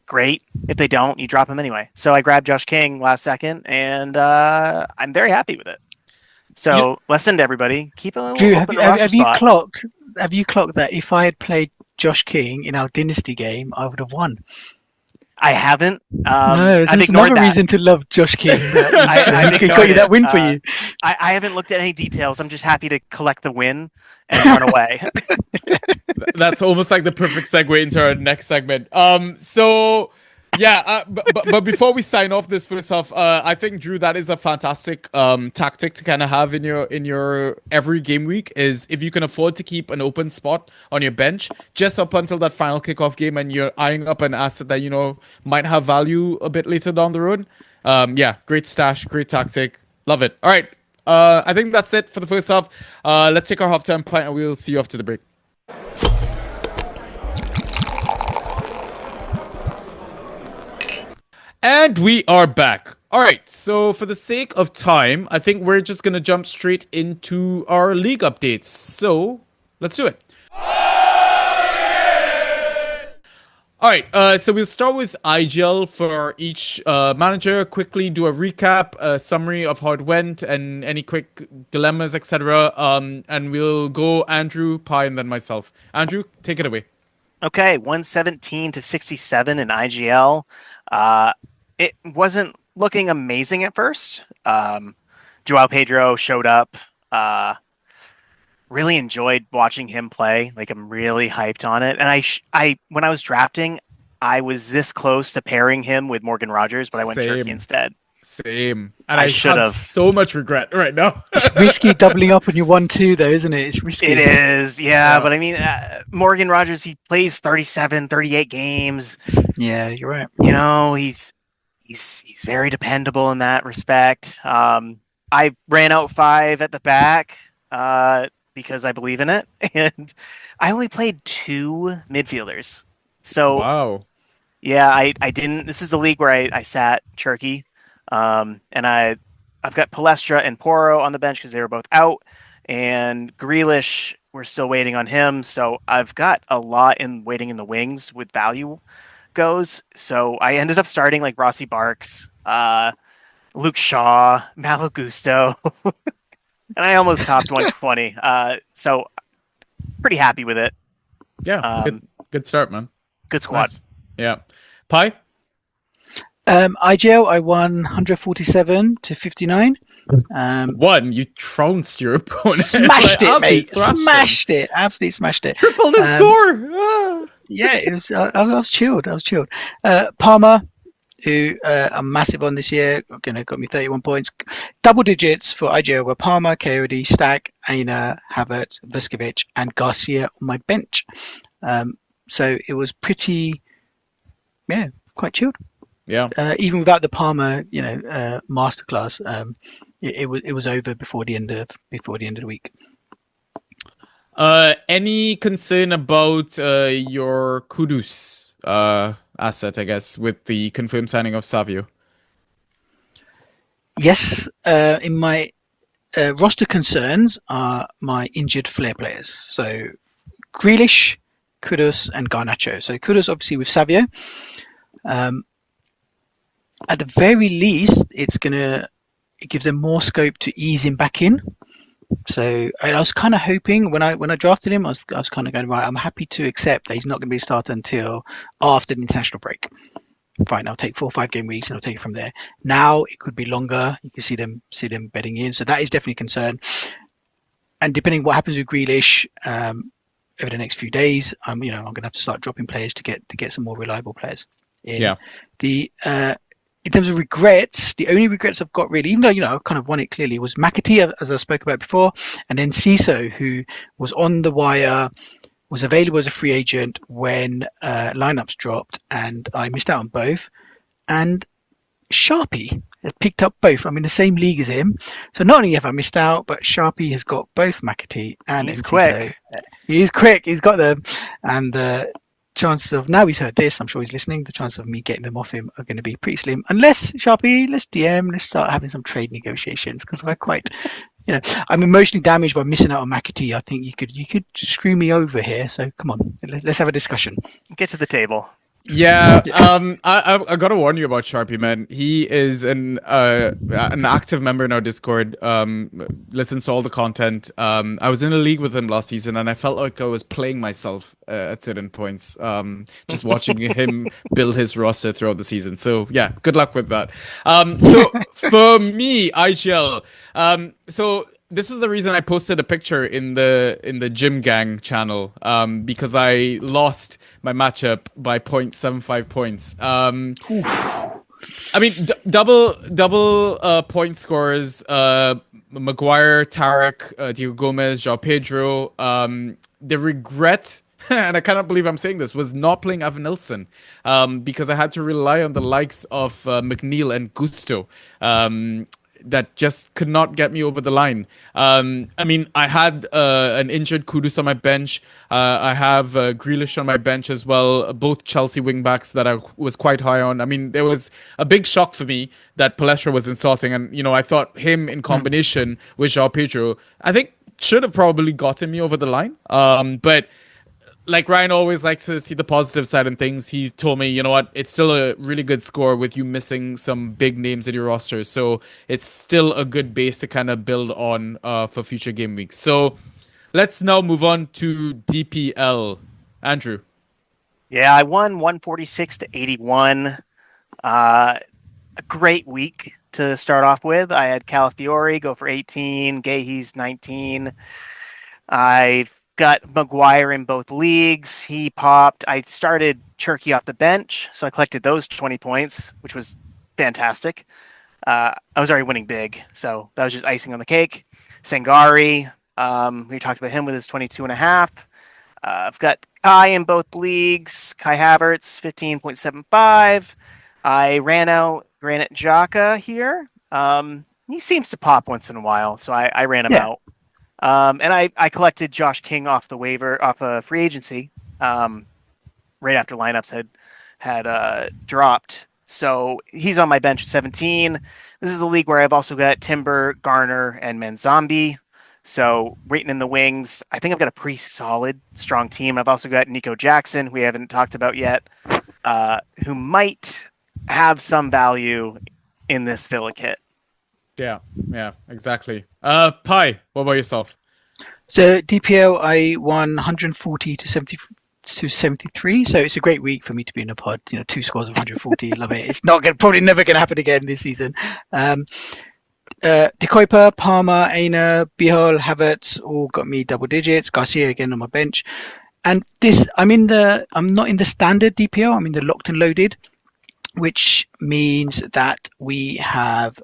great. If they don't, you drop them anyway. So I grabbed Josh King last second, and I'm very happy with it. So listen to everybody. Keep a Drew, open roster have you spot. clocked that if I had played Josh King in our Dynasty game, I would have won? I haven't. No, I've there's ignored another that. reason to love Josh King. I've He ignored got you that it. win for you. I haven't looked at any details. I'm just happy to collect the win and run away. That's almost like the perfect segue into our next segment. But before we sign off this first off, I think Drew, that is a fantastic tactic to kind of have in your every game week, is if you can afford to keep an open spot on your bench just up until that final kickoff game, and you're eyeing up an asset that might have value a bit later down the road. Great stash, great tactic, love it. All right, I think that's it for the first half. Let's take our halftime pint, and we'll see you after the break. And we are back. All right, so for the sake of time, I think we're just going to jump straight into our league updates. So let's do it. All right, so we'll start with IGL for each manager. Quickly do a recap, a summary of how it went, and any quick dilemmas, etc. And we'll go Andrew, Pi, and then myself. Andrew, take it away. Okay, 117 to 67 in IGL. It wasn't looking amazing at first. Joao Pedro showed up. Really enjoyed watching him play. Like, I'm really hyped on it. And I when I was drafting, I was this close to pairing him with Morgan Rogers, but I went Jerky instead. Same. And I should have so much regret right now. It's risky doubling up on your 1-2 though, isn't it? It's risky. It is, yeah. But I mean, Morgan Rogers, he plays 37, 38 games. Yeah, you're right. He's very dependable in that respect. I ran out 5 at the back because I believe in it, and I only played 2 midfielders. So wow. Yeah, I didn't. This is the league where I sat Cherky, and I've got Palestra and Poro on the bench because they were both out, and Grealish, we're still waiting on him. So I've got a lot waiting in the wings with value goes. So I ended up starting like Rossi Barks, Luke Shaw, Malo Gusto, and I almost topped 120. So pretty happy with it. Yeah, good start, man. Good squad. Nice. Yeah. Pi? IGL, I won 147 to 59. You trounced your opponent. Smashed it, mate. Smashed it. Absolutely smashed it. Triple the score. Yeah, it was. I was chilled. Palmer, who I'm massive on this year, got me 31 points. Double digits for IGL were Palmer, KOD, Stack, Aina, Havertz, Vuskovic, and Garcia on my bench. So it was pretty, quite chilled. Yeah. Even without the Palmer, masterclass, it was over before the end of the week. Any concern about your Kudus asset, I guess, with the confirmed signing of Savio? Yes. In my roster concerns are my injured flair players. So Grealish, Kudus, and Garnacho. So Kudus obviously with Savio. At the very least, it gives them more scope to ease him back in. So I was kind of hoping when I drafted him, I was kind of going, right, I'm happy to accept that he's not going to be a starter until after the international break. Fine, I'll take 4 or 5 game weeks and I'll take it from there. Now it could be longer. You can see them bedding in, so that is definitely a concern. And depending what happens with Grealish over the next few days, I'm going to have to start dropping players to get some more reliable players in. Yeah. The in terms of regrets, the only regrets I've got really, even though I kind of won it clearly, was McAtee, as I spoke about before, and then Ciso, who was on the wire, was available as a free agent when lineups dropped, and I missed out on both. And Sharpie has picked up both. I'm in the same league as him, so not only have I missed out, but Sharpie has got both McAtee and He's Enciso. quick. He's quick. He's got them, and the chances of, now he's heard this, I'm sure he's listening, the chances of me getting them off him are going to be pretty slim. Unless Sharpie, let's DM, let's start having some trade negotiations, because we're quite, I'm emotionally damaged by missing out on McAtee. I think you could screw me over here. So come on, let's have a discussion. Get to the table. Yeah, I gotta warn you about Sharpie, man. He is an active member in our Discord. Listens to all the content. I was in a league with him last season, and I felt like I was playing myself at certain points. Just watching him build his roster throughout the season. So yeah, good luck with that. So for me, IGL. So this was the reason I posted a picture in the Gym Gang channel, because I lost my matchup by 0.75 points. I mean, double point scorers. Maguire, Tarek, Diego Gomez, João Pedro. The regret, and I cannot believe I'm saying this, was not playing Evanilson, because I had to rely on the likes of McNeil and Gusto. That just could not get me over the line. I mean, I had an injured Kudus on my bench. I have Grealish on my bench as well, both Chelsea wingbacks that I was quite high on. I mean, there was a big shock for me that Palestra was insulting. And, I thought him in combination with João Pedro, I think should have probably gotten me over the line. But like Ryan always likes to see the positive side of things. He told me, you know what, it's still a really good score with you missing some big names in your roster. So it's still a good base to kind of build on for future game weeks. So let's now move on to DPL. Andrew. Yeah, I won 146 to 81. A great week to start off with. I had Calafiori go for 18, Gahey's 19. I've got Maguire in both leagues. He popped. I started Cherky off the bench, so I collected those 20 points, which was fantastic. I was already winning big, so that was just icing on the cake. Sangari, we talked about him with his 22.5. I've got Kai in both leagues. Kai Havertz, 15.75. I ran out Granite Xhaka here. He seems to pop once in a while, so I ran him out. And I collected Josh King off the waiver, off a free agency, right after lineups had dropped. So he's on my bench at 17. This is the league where I've also got Timber, Garner, and Manzambi. So waiting in the wings, I think I've got a pretty solid, strong team. I've also got Nico Jackson, who we haven't talked about yet, who might have some value in this Villa kit. Yeah, exactly. Pi, what about yourself? So DPL, I won 140 to 73. So it's a great week for me to be in a pod. 2 scores of 140. Love it. It's probably never going to happen again this season. De Kuyper, Palmer, Aina, Bihol, Havertz all got me double digits. Garcia again on my bench. And this, I'm not in the standard DPL. I'm in the locked and loaded, which means that we have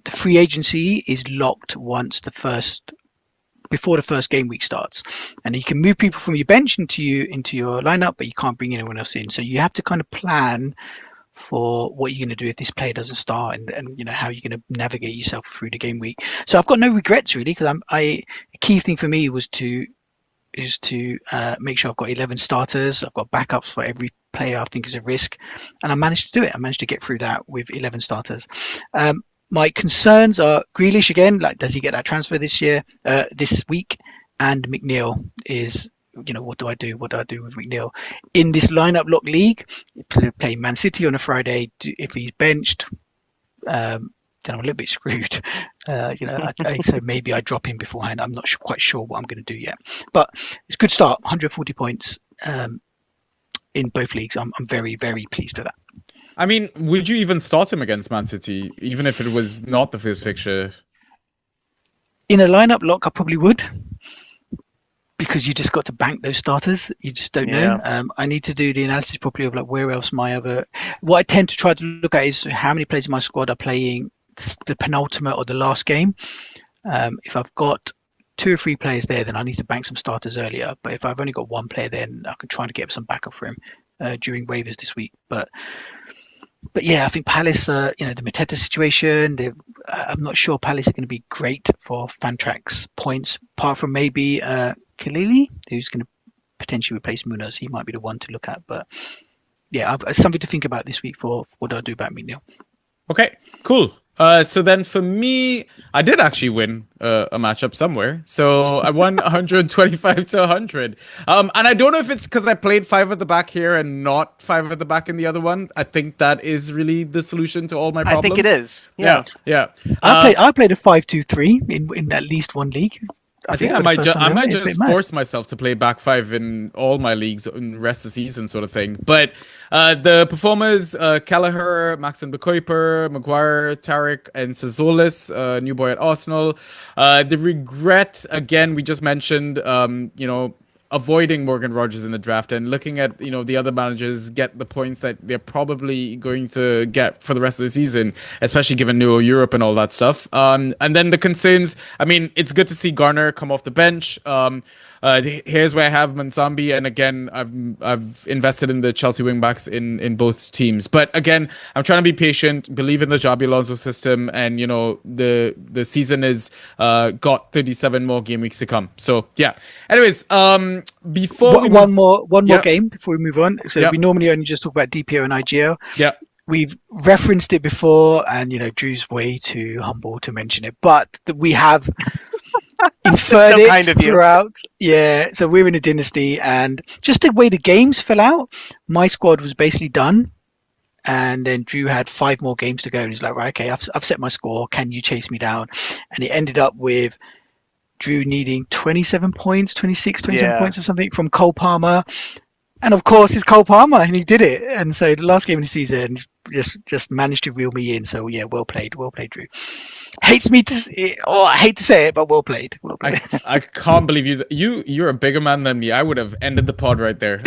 the free agency is locked before the first game week starts, and you can move people from your bench into your lineup, but you can't bring anyone else in. So you have to kind of plan for what you're going to do if this player doesn't start, and how you're going to navigate yourself through the game week. So I've got no regrets really, because a key thing for me was to make sure I've got 11 starters. I've got backups for every player I think is a risk, and I managed to do it. I managed to get through that with 11 starters. My concerns are Grealish again. Like, does he get that transfer this week? And McNeil is, what do I do? What do I do with McNeil in this lineup lock league? Play Man City on a Friday. If he's benched, then I'm a little bit screwed. So maybe I drop him beforehand. I'm not quite sure what I'm going to do yet. But it's a good start. 140 points in both leagues. I'm very, very pleased with that. I mean, would you even start him against Man City, even if it was not the first fixture? In a lineup lock, I probably would. Because you just got to bank those starters. You just don't know. I need to do the analysis properly of like where else my other. What I tend to try to look at is how many players in my squad are playing the penultimate or the last game. If I've got 2 or 3 players there, then I need to bank some starters earlier. But if I've only got 1 player, then I can try to get some backup for him during waivers this week. But yeah, I think Palace, the Mateta situation, I'm not sure Palace are going to be great for Fantrax points, apart from maybe Kalili, who's going to potentially replace Munoz. He might be the one to look at. But yeah, I've something to think about this week for what do I do about Mino. Okay, cool. So then for me, I did actually win a matchup somewhere. So I won 125 to 100. And I don't know if it's because I played 5 at the back here and not 5 at the back in the other one. I think that is really the solution to all my problems. I think it is. Yeah. I played a 5-2-3 in at least one league. I think I might just force myself to play back 5 in all my leagues in the rest of the season sort of thing. But the performers, Kelleher, Maxim de Kuiper, Maguire, Tarek, and Sazolis, new boy at Arsenal. The regret, again, we just mentioned, avoiding Morgan Rogers in the draft and looking at, the other managers get the points that they're probably going to get for the rest of the season, especially given Neuro Europe and all that stuff. And then the concerns, I mean, it's good to see Garner come off the bench. Here's where I have Mansambi, and again, I've invested in the Chelsea wingbacks in both teams. But again, I'm trying to be patient, believe in the Xabi Alonso system, and the season is got 37 more game weeks to come. So yeah. Anyways, before one more game before we move on. So we normally only just talk about DPO and IGL. Yeah. We've referenced it before, and Drew's way too humble to mention it, but we have. Inferred so it kind of you. Throughout. Yeah, so we're in a dynasty, and just the way the games fell out, my squad was basically done, and then Drew had 5 more games to go, and he's like, right, okay, I've set my score. Can you chase me down? And it ended up with Drew needing 27 points, 27 points or something from Cole Palmer. And of course, it's Cole Palmer, and he did it. And so the last game of the season just managed to reel me in. So yeah, well played, Drew. I hate to say it, but well played. I can't believe you're a bigger man than me. I would have ended the pod right there.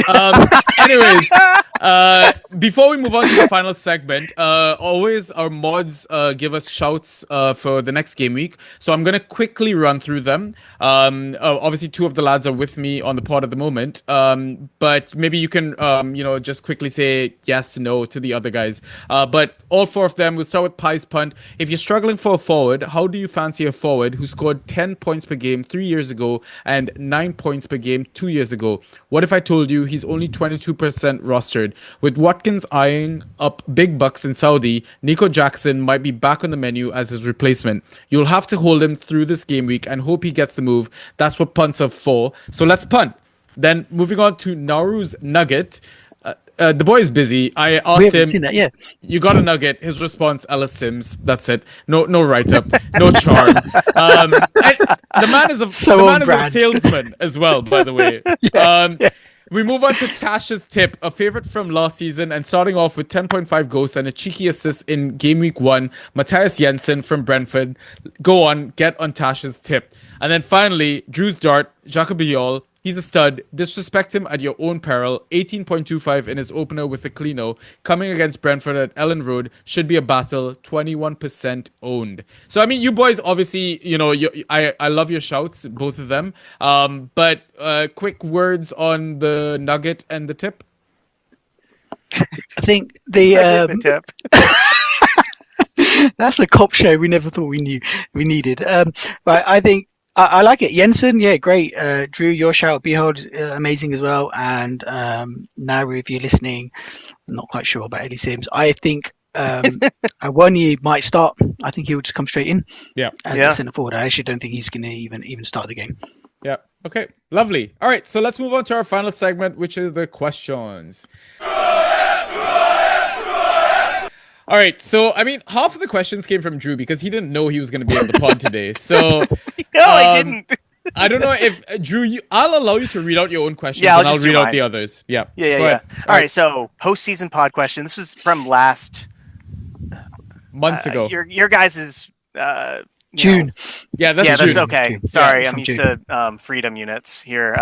Anyways, before we move on to the final segment, always our mods give us shouts for the next game week. So I'm gonna quickly run through them. Obviously 2 of the lads are with me on the pod at the moment. But maybe you can just quickly say yes, no to the other guys. But all 4 of them, we'll start with Pies Punt. If you're struggling for a forward, how do you fancy a forward who scored 10 points per game 3 years ago and 9 points per game 2 years ago? What if I told you he's only 22% rostered? With Watkins eyeing up big bucks in Saudi, Nico Jackson might be back on the menu as his replacement. You'll have to hold him through this game week and hope he gets the move. That's what punts are for. So let's punt. Then moving on to Nauru's Nugget. The boy is busy. I asked him, you got a nugget. His response, Ellis Sims. That's it. No write-up. No charm. The man is a salesman as well, by the way. We move on to Tash's tip, a favorite from last season, and starting off with 10.5 ghosts and a cheeky assist in game week 1, Matthias Jensen from Brentford. Go on, get on Tash's tip. And then finally, Drew's dart, Jacob Biol. He's a stud. Disrespect him at your own peril. 18.25 in his opener with the Clino. Coming against Brentford at Ellen Road. Should be a battle. 21% owned. So, I mean, you boys, obviously, I love your shouts, both of them. But quick words on the nugget and the tip? I think the tip. That's a cop show we never thought we needed. But I think I like it. Jensen, yeah, great. Drew, your shout, Behold, amazing as well. And Naru, if you're listening, I'm not quite sure about Ellie Sims. I think Awoniyi might start. I think he would just come straight in. As a centre forward. I actually don't think he's going to even start the game. Yeah. Okay. Lovely. All right. So let's move on to our final segment, which is the questions. All All right. So, I mean, half of the questions came from Drew because he didn't know he was going to be on the pod today. So, No, I didn't. I don't know if Drew, I'll allow you to read out your own questions, Yeah, I'll and I'll just do read out mine. the others. Yeah. Yeah. Go ahead. All right. So postseason pod question. This was from last Months ago. your guys's June. Yeah, that's yeah, June. that's okay. June. Sorry, Yeah, I'm it's used from to freedom units here.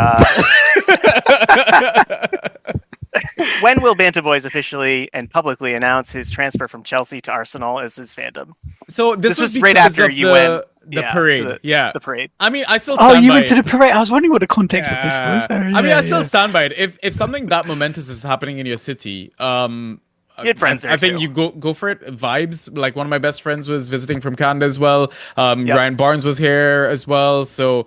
When will Banta Boys officially and publicly announce his transfer from Chelsea to Arsenal as his fandom? So this was was right because after of you went the to parade. Yeah. the parade. I mean, I still Oh, stand you by went to it. the parade. I was wondering what the context of this was. I mean, I still stand by it. If something that momentous is happening in your city, You had friends there I think too. you go for it. Vibes. Like one of my best friends was visiting from Canada as well. Yep. Ryan Barnes was here as well. So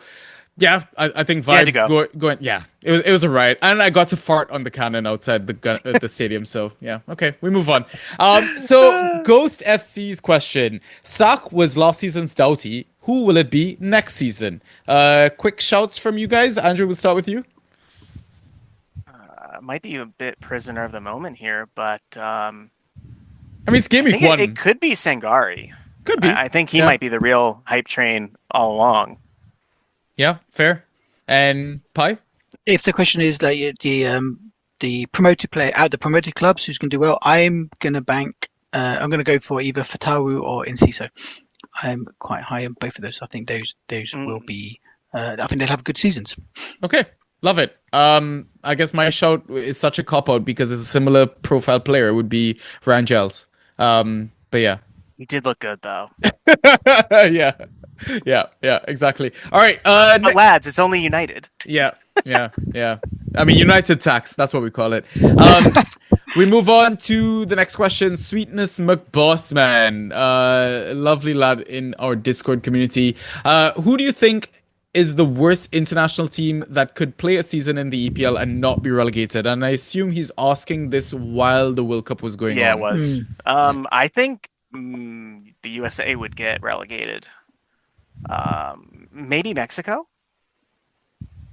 yeah, I think had to vibes going. Yeah, it was a riot, and I got to fart on the cannon outside the stadium. So yeah, okay, we move on. So Ghost FC's question: Stock was last season's Doughty. Who will it be next season? Quick shouts from you guys. Andrew, we'll start with you. Might be a bit prisoner of the moment here, but I mean, it's game I week think one. it could be Sangari. Could be. I think he Yeah. might be the real hype train all along. Yeah, fair. And Pi? If the question is like the promoted player out the promoted clubs who's going to do well, I'm going to bank. I'm going to go for either Fatawu or Enciso. I'm quite high on both of those. I think those will be. I think they'll have good seasons. Okay, love it. I guess my shout is such a cop out because it's a similar profile player. It would be Rangels. But yeah, He did look good though. yeah, exactly. All right. But lads, it's only United. Yeah. I mean, United Tax. That's what we call it. We move on to the next question. Sweetness McBossman, lovely lad in our Discord community. Who do you think is the worst international team that could play a season in the EPL and not be relegated? And I assume he's asking this while the World Cup was going on. Yeah, it was. I think the USA would get relegated. Maybe Mexico.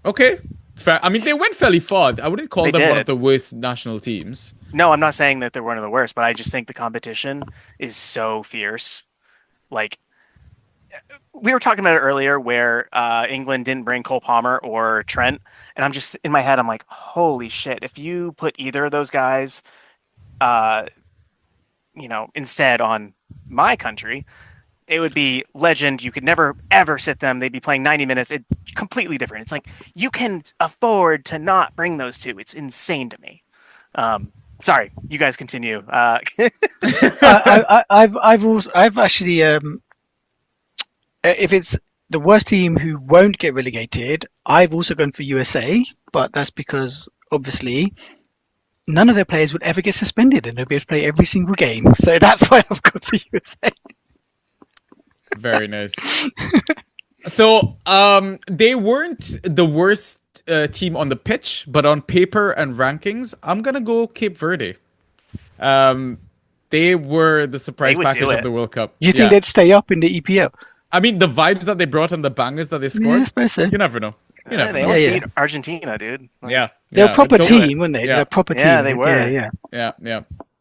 Okay. Fair. I mean, they went fairly far. I wouldn't call They them one did. of the worst national teams. No, I'm not saying that they're one of the worst, but I just think the competition is so fierce. Like, we were talking about it earlier where England didn't bring Cole Palmer or Trent. And I'm just, in my head, I'm like, holy shit. If you put either of those guys, instead on my country, it would be legend. You could never, ever sit them. They'd be playing 90 minutes. It's completely different. It's like, you can afford to not bring those two. It's insane to me. Sorry, you guys continue. I've actually if it's the worst team who won't get relegated, I've also gone for USA, but that's because obviously none of their players would ever get suspended and they'll be able to play every single game. So that's why I've gone for USA. Very nice. So, they weren't the worst team on the pitch, but on paper and rankings, I'm gonna go Cape Verde. They were the surprise would package do of it. the World Cup. You think they'd stay up in the EPL? I mean, the vibes that they brought and the bangers that they scored. I suppose so. You never know. You never They know. almost Yeah. beat Argentina, dude. Like, Yeah, They're a proper it's team, weren't they? Yeah. They're a proper team. Yeah, they were. Yeah.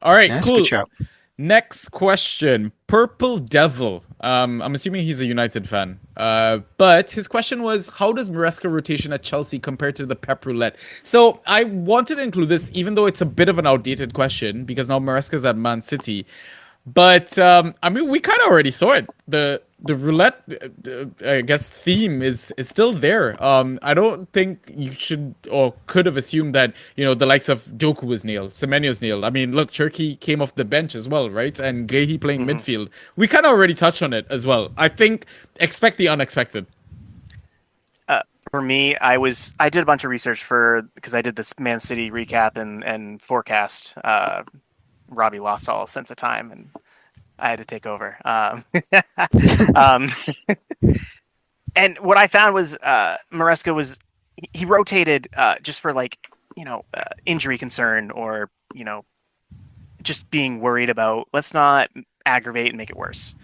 All right, That's a cool. good shout. Next question. Purple Devil. I'm assuming he's a United fan. But his question was, how does Maresca rotation at Chelsea compare to the Pep Roulette? So I wanted to include this, even though it's a bit of an outdated question, because now Maresca's at Man City. But I mean, we kind of already saw it. The roulette, I guess, theme is still there. I don't think you should or could have assumed that the likes of Doku was nailed, Semenyo's nailed. I mean, look, Cherki came off the bench as well, right? And Gehi playing midfield. We kind of already touched on it as well. I think expect the unexpected. For me, I did a bunch of research because I did this Man City recap and forecast. Robbie lost all sense of time, and I had to take over. And what I found was Maresca he rotated just for injury concern or just being worried about let's not aggravate and make it worse.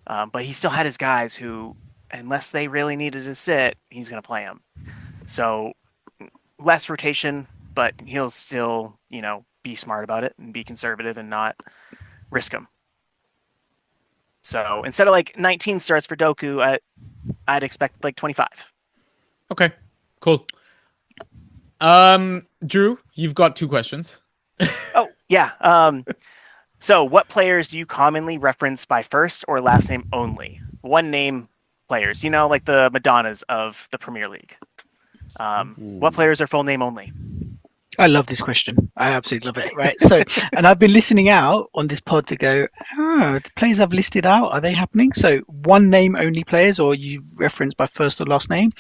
But he still had his guys who, unless they really needed to sit, he's going to play them. So less rotation, but he'll still be smart about it and be conservative and not risk them. So instead of like 19 starts for Doku, I'd expect like 25. Okay, cool. Drew, you've got 2 questions. Oh, yeah. So what players do you commonly reference by first or last name only? One name players, like the Madonnas of the Premier League. What players are full name only? I love this question. I absolutely love it. Right. So, and I've been listening out on this pod to go, the players I've listed out, are they happening? So one name only players, or you reference by first or last name.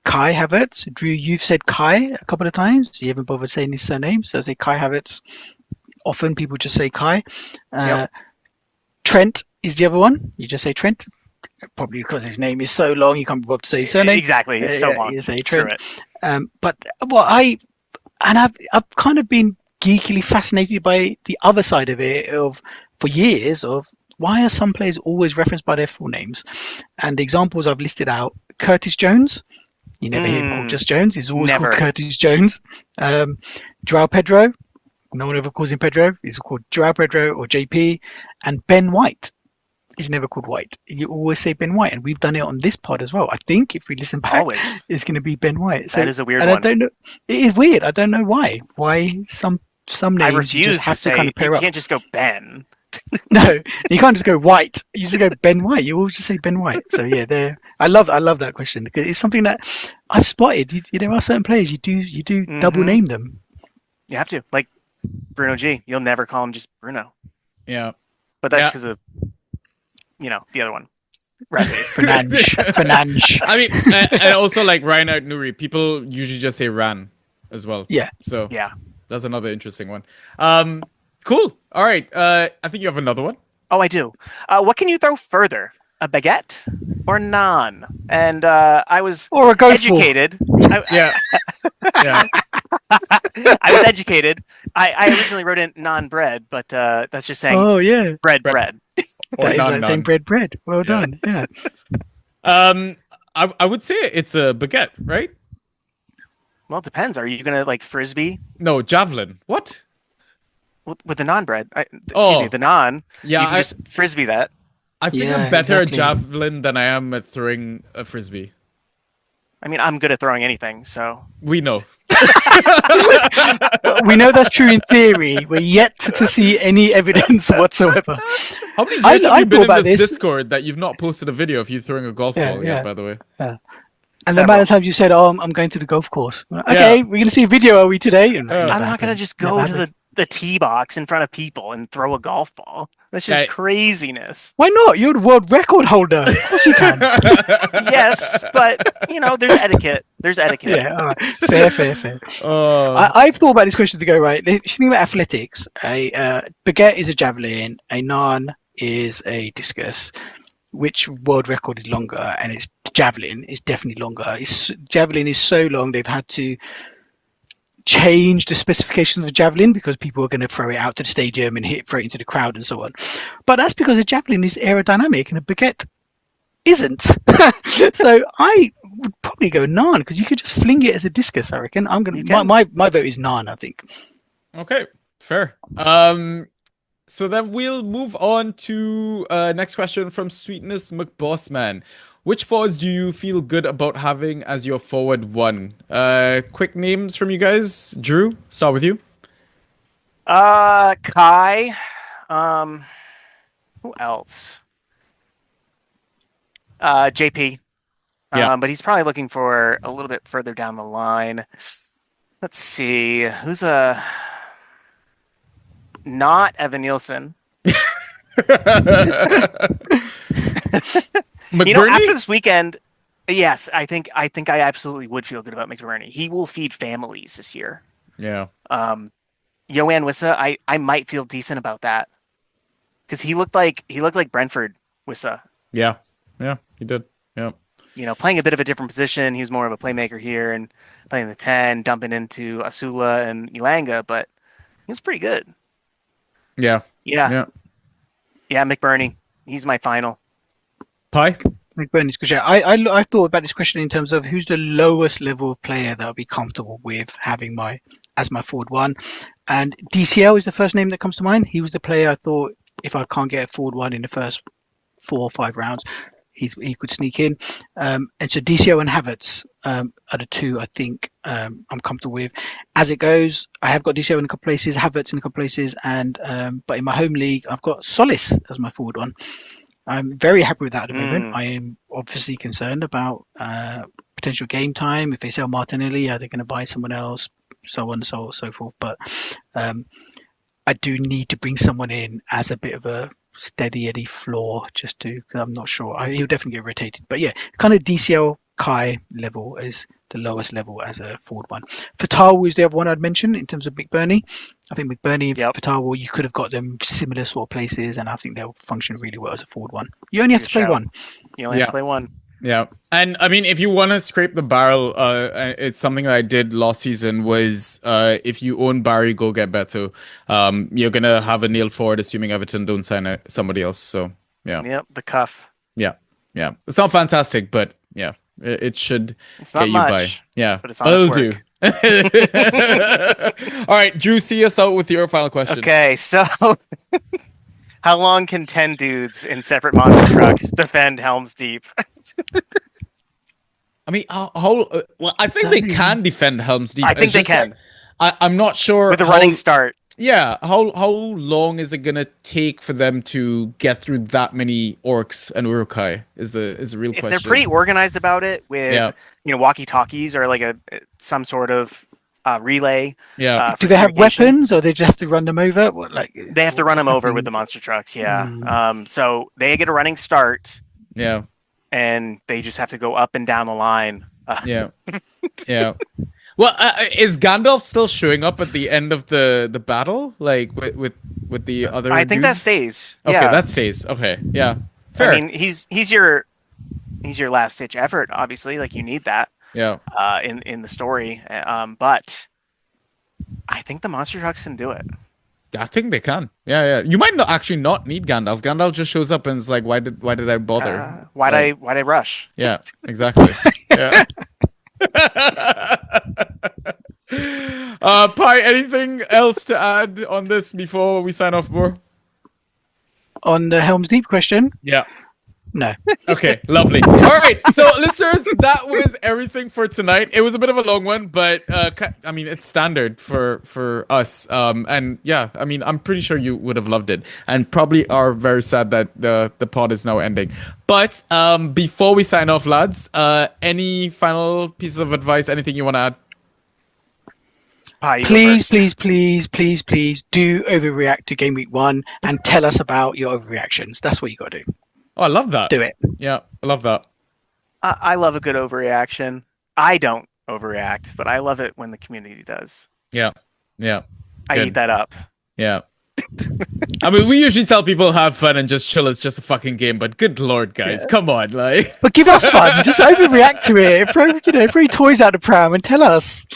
Kai Havertz. Drew, you've said Kai a couple of times. You haven't bothered saying his surname. So I say Kai Havertz. Often people just say Kai. Yep. Trent is the other one. You just say Trent. Probably because his name is so long, you can't be bothered to say his surname. Exactly. It's so long. You say Screw Trent. it. But what I've kind of been geekily fascinated by the other side of it for years of why are some players always referenced by their full names? And the examples I've listed out, Curtis Jones. You never hear him called just Jones. He's always called Curtis Jones. Joao Pedro. No one ever calls him Pedro. He's called Joao Pedro or JP. And Ben White. He's never called White. You always say Ben White, and we've done it on this pod as well. I think if we listen back, Always. it's going to be Ben White. So, that is a weird and one. I don't know. It is weird. I don't know why. Why some names I you refuse just have to say kind of pair you up. can't just go Ben. No, you can't just go White. You just go Ben White. You always just say Ben White. So yeah, I love that question because it's something that I've spotted. There are certain players you do double name them. You have to, like Bruno G. You'll never call him just Bruno. Yeah, but that's because of the other one. Red face. Fernandes. I mean, and also like Reinhard Nuri, people usually just say Ran as well. Yeah. So yeah, that's another interesting one. Cool. All right. I think you have another one. Oh, I do. What can you throw further? A baguette or naan? And I was educated. Yeah. I was educated. I originally wrote in non-bread, but that's just saying. Oh yeah. Bread. That is like saying bread. Well done. Yeah. I would say it's a baguette, right? Well, it depends. Are you gonna like frisbee? No, javelin. What? With the non-bread. Excuse me, the naan. Yeah, you can just frisbee that. I think I'm better at javelin than I am at throwing a frisbee. I mean, I'm good at throwing anything, so we know. We know that's true in theory. We're yet to see any evidence whatsoever. How many years have you been in this Discord that you've not posted a video of you throwing a golf ball yet, by the way? Yeah. And the amount of times you said, "Oh, I'm going to the golf course." Okay, we're going to see a video, are we today? I'm not going to just go to the tee box in front of people and throw a golf ball. That's just craziness. Why not? You're the world record holder. Of course you can. Yes, but there's etiquette. Yeah, all right. Fair. I've thought about this question to go right. If you think about athletics, a baguette is a javelin, a naan is a discus. Which world record is longer? And it's javelin is definitely longer. Javelin is so long they've had to change the specifications of the javelin because people are going to throw it out to the stadium and throw it into the crowd and so on. But that's because a javelin is aerodynamic and a baguette isn't. So I would probably go naan because you could just fling it as a discus. I reckon. My vote is naan. I think. Okay, fair. So then we'll move on to next question from Sweetness McBossman. Which forwards do you feel good about having as your forward one? Quick names from you guys. Drew, start with you. Kai. Who else? JP. Yeah. But he's probably looking for a little bit further down the line. Let's see. Who's not Evan Nielsen? McBurney? After this weekend, yes, I think I absolutely would feel good about McBurney. He will feed families this year. Yeah. Yoann Wissa, I might feel decent about that because he looked like Brentford Wissa. Yeah, he did. Yeah. Playing a bit of a different position. He was more of a playmaker here and playing the 10, dumping into Asula and Ilanga, but he was pretty good. Yeah. Yeah, McBurney. He's my final. Pie? McBurney's good. I thought about this question in terms of who's the lowest level of player that I'll be comfortable with having as my forward one. And DCL is the first name that comes to mind. He was the player I thought if I can't get a forward one in the first 4 or 5 rounds, he could sneak in. And so DCO and Havertz are the two I think I'm comfortable with. As it goes, I have got DCO in a couple places, Havertz in a couple places, and but in my home league, I've got Solis as my forward one. I'm very happy with that at the moment. I am obviously concerned about potential game time. If they sell Martinelli, are they going to buy someone else? So on and so forth. But I do need to bring someone in as a bit of a steady Eddie floor, just to, because I'm not sure. He'll definitely get rotated. But yeah, kind of DCL Kai level is the lowest level as a forward one. Fatal is the other one I'd mention in terms of McBurney. I think McBurney and Fatal, you could have got them similar sort of places, and I think they'll function really well as a forward one. You only have to play one. You only have to play one. Yeah, and I mean, if you want to scrape the barrel, it's something that I did last season. Was if you own Barry, go get Beto. You're gonna have a nail forward, assuming Everton don't sign somebody else. So yeah. Yep, the cuff. Yeah. It's not fantastic, but yeah, it should it's get not you much, by. Yeah, but it's honest do. work. All right, Drew, see us out with your final question. Okay, so how long can 10 dudes in separate monster trucks defend Helm's Deep? I mean, well, I think they can defend Helm's Deep. I think they can. I'm not sure with a running start. Yeah, how long is it gonna take for them to get through that many orcs and urukai? Is the real question. If they're pretty organized about it with walkie talkies or like some sort of relay. Yeah. Do they have weapons, or they just have to run them over? They have to run them over with the monster trucks. Yeah. So they get a running start. Yeah. And they just have to go up and down the line. Yeah. Well, is Gandalf still showing up at the end of the battle, like with the other? I think that stays. Okay, yeah. that stays. Okay, yeah, fair. I mean, he's your last ditch effort. Obviously, like you need that. Yeah. In the story, but I think the monster trucks can do it. I think they can. Yeah. You might actually not need Gandalf. Gandalf just shows up and is like, "Why did I bother? Why'd I rush?" Yeah, exactly. Yeah. Pi, anything else to add on this before we sign off, bro? On the Helm's Deep question? Yeah. No. Okay, lovely. All right, so listeners, that was everything for tonight. It was a bit of a long one, but I mean, it's standard for us. And yeah, I mean, I'm pretty sure you would have loved it, and probably are very sad that the pod is now ending. But before we sign off, lads, any final pieces of advice? Anything you want to add? Please do overreact to Game Week 1 and tell us about your overreactions. That's what you got to do. Oh, I love that. Do it. Yeah, I love that. I love a good overreaction. I don't overreact, but I love it when the community does. Yeah. I eat that up. Yeah. I mean, we usually tell people have fun and just chill. It's just a fucking game, but good lord, guys, come on, like. But give us fun. Just overreact to it. Throw toys out the pram and tell us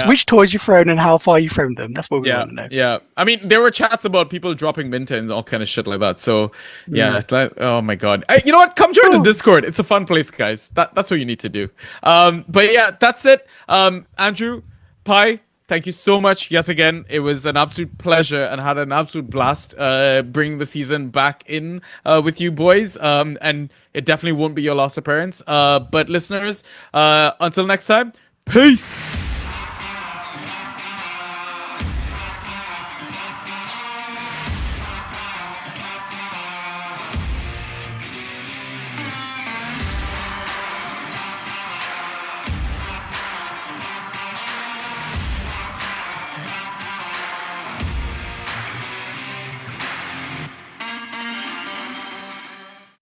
which toys you've thrown and how far you've thrown them. That's what we want to know. Yeah. I mean, there were chats about people dropping Minta and all kind of shit like that. So yeah. Oh my god. You know what? Come join the Discord. It's a fun place, guys. That's what you need to do. But yeah, that's it. Andrew, Pi, thank you so much yet again. It was an absolute pleasure and had an absolute blast bringing the season back in with you boys. And it definitely won't be your last appearance. But listeners, until next time, peace!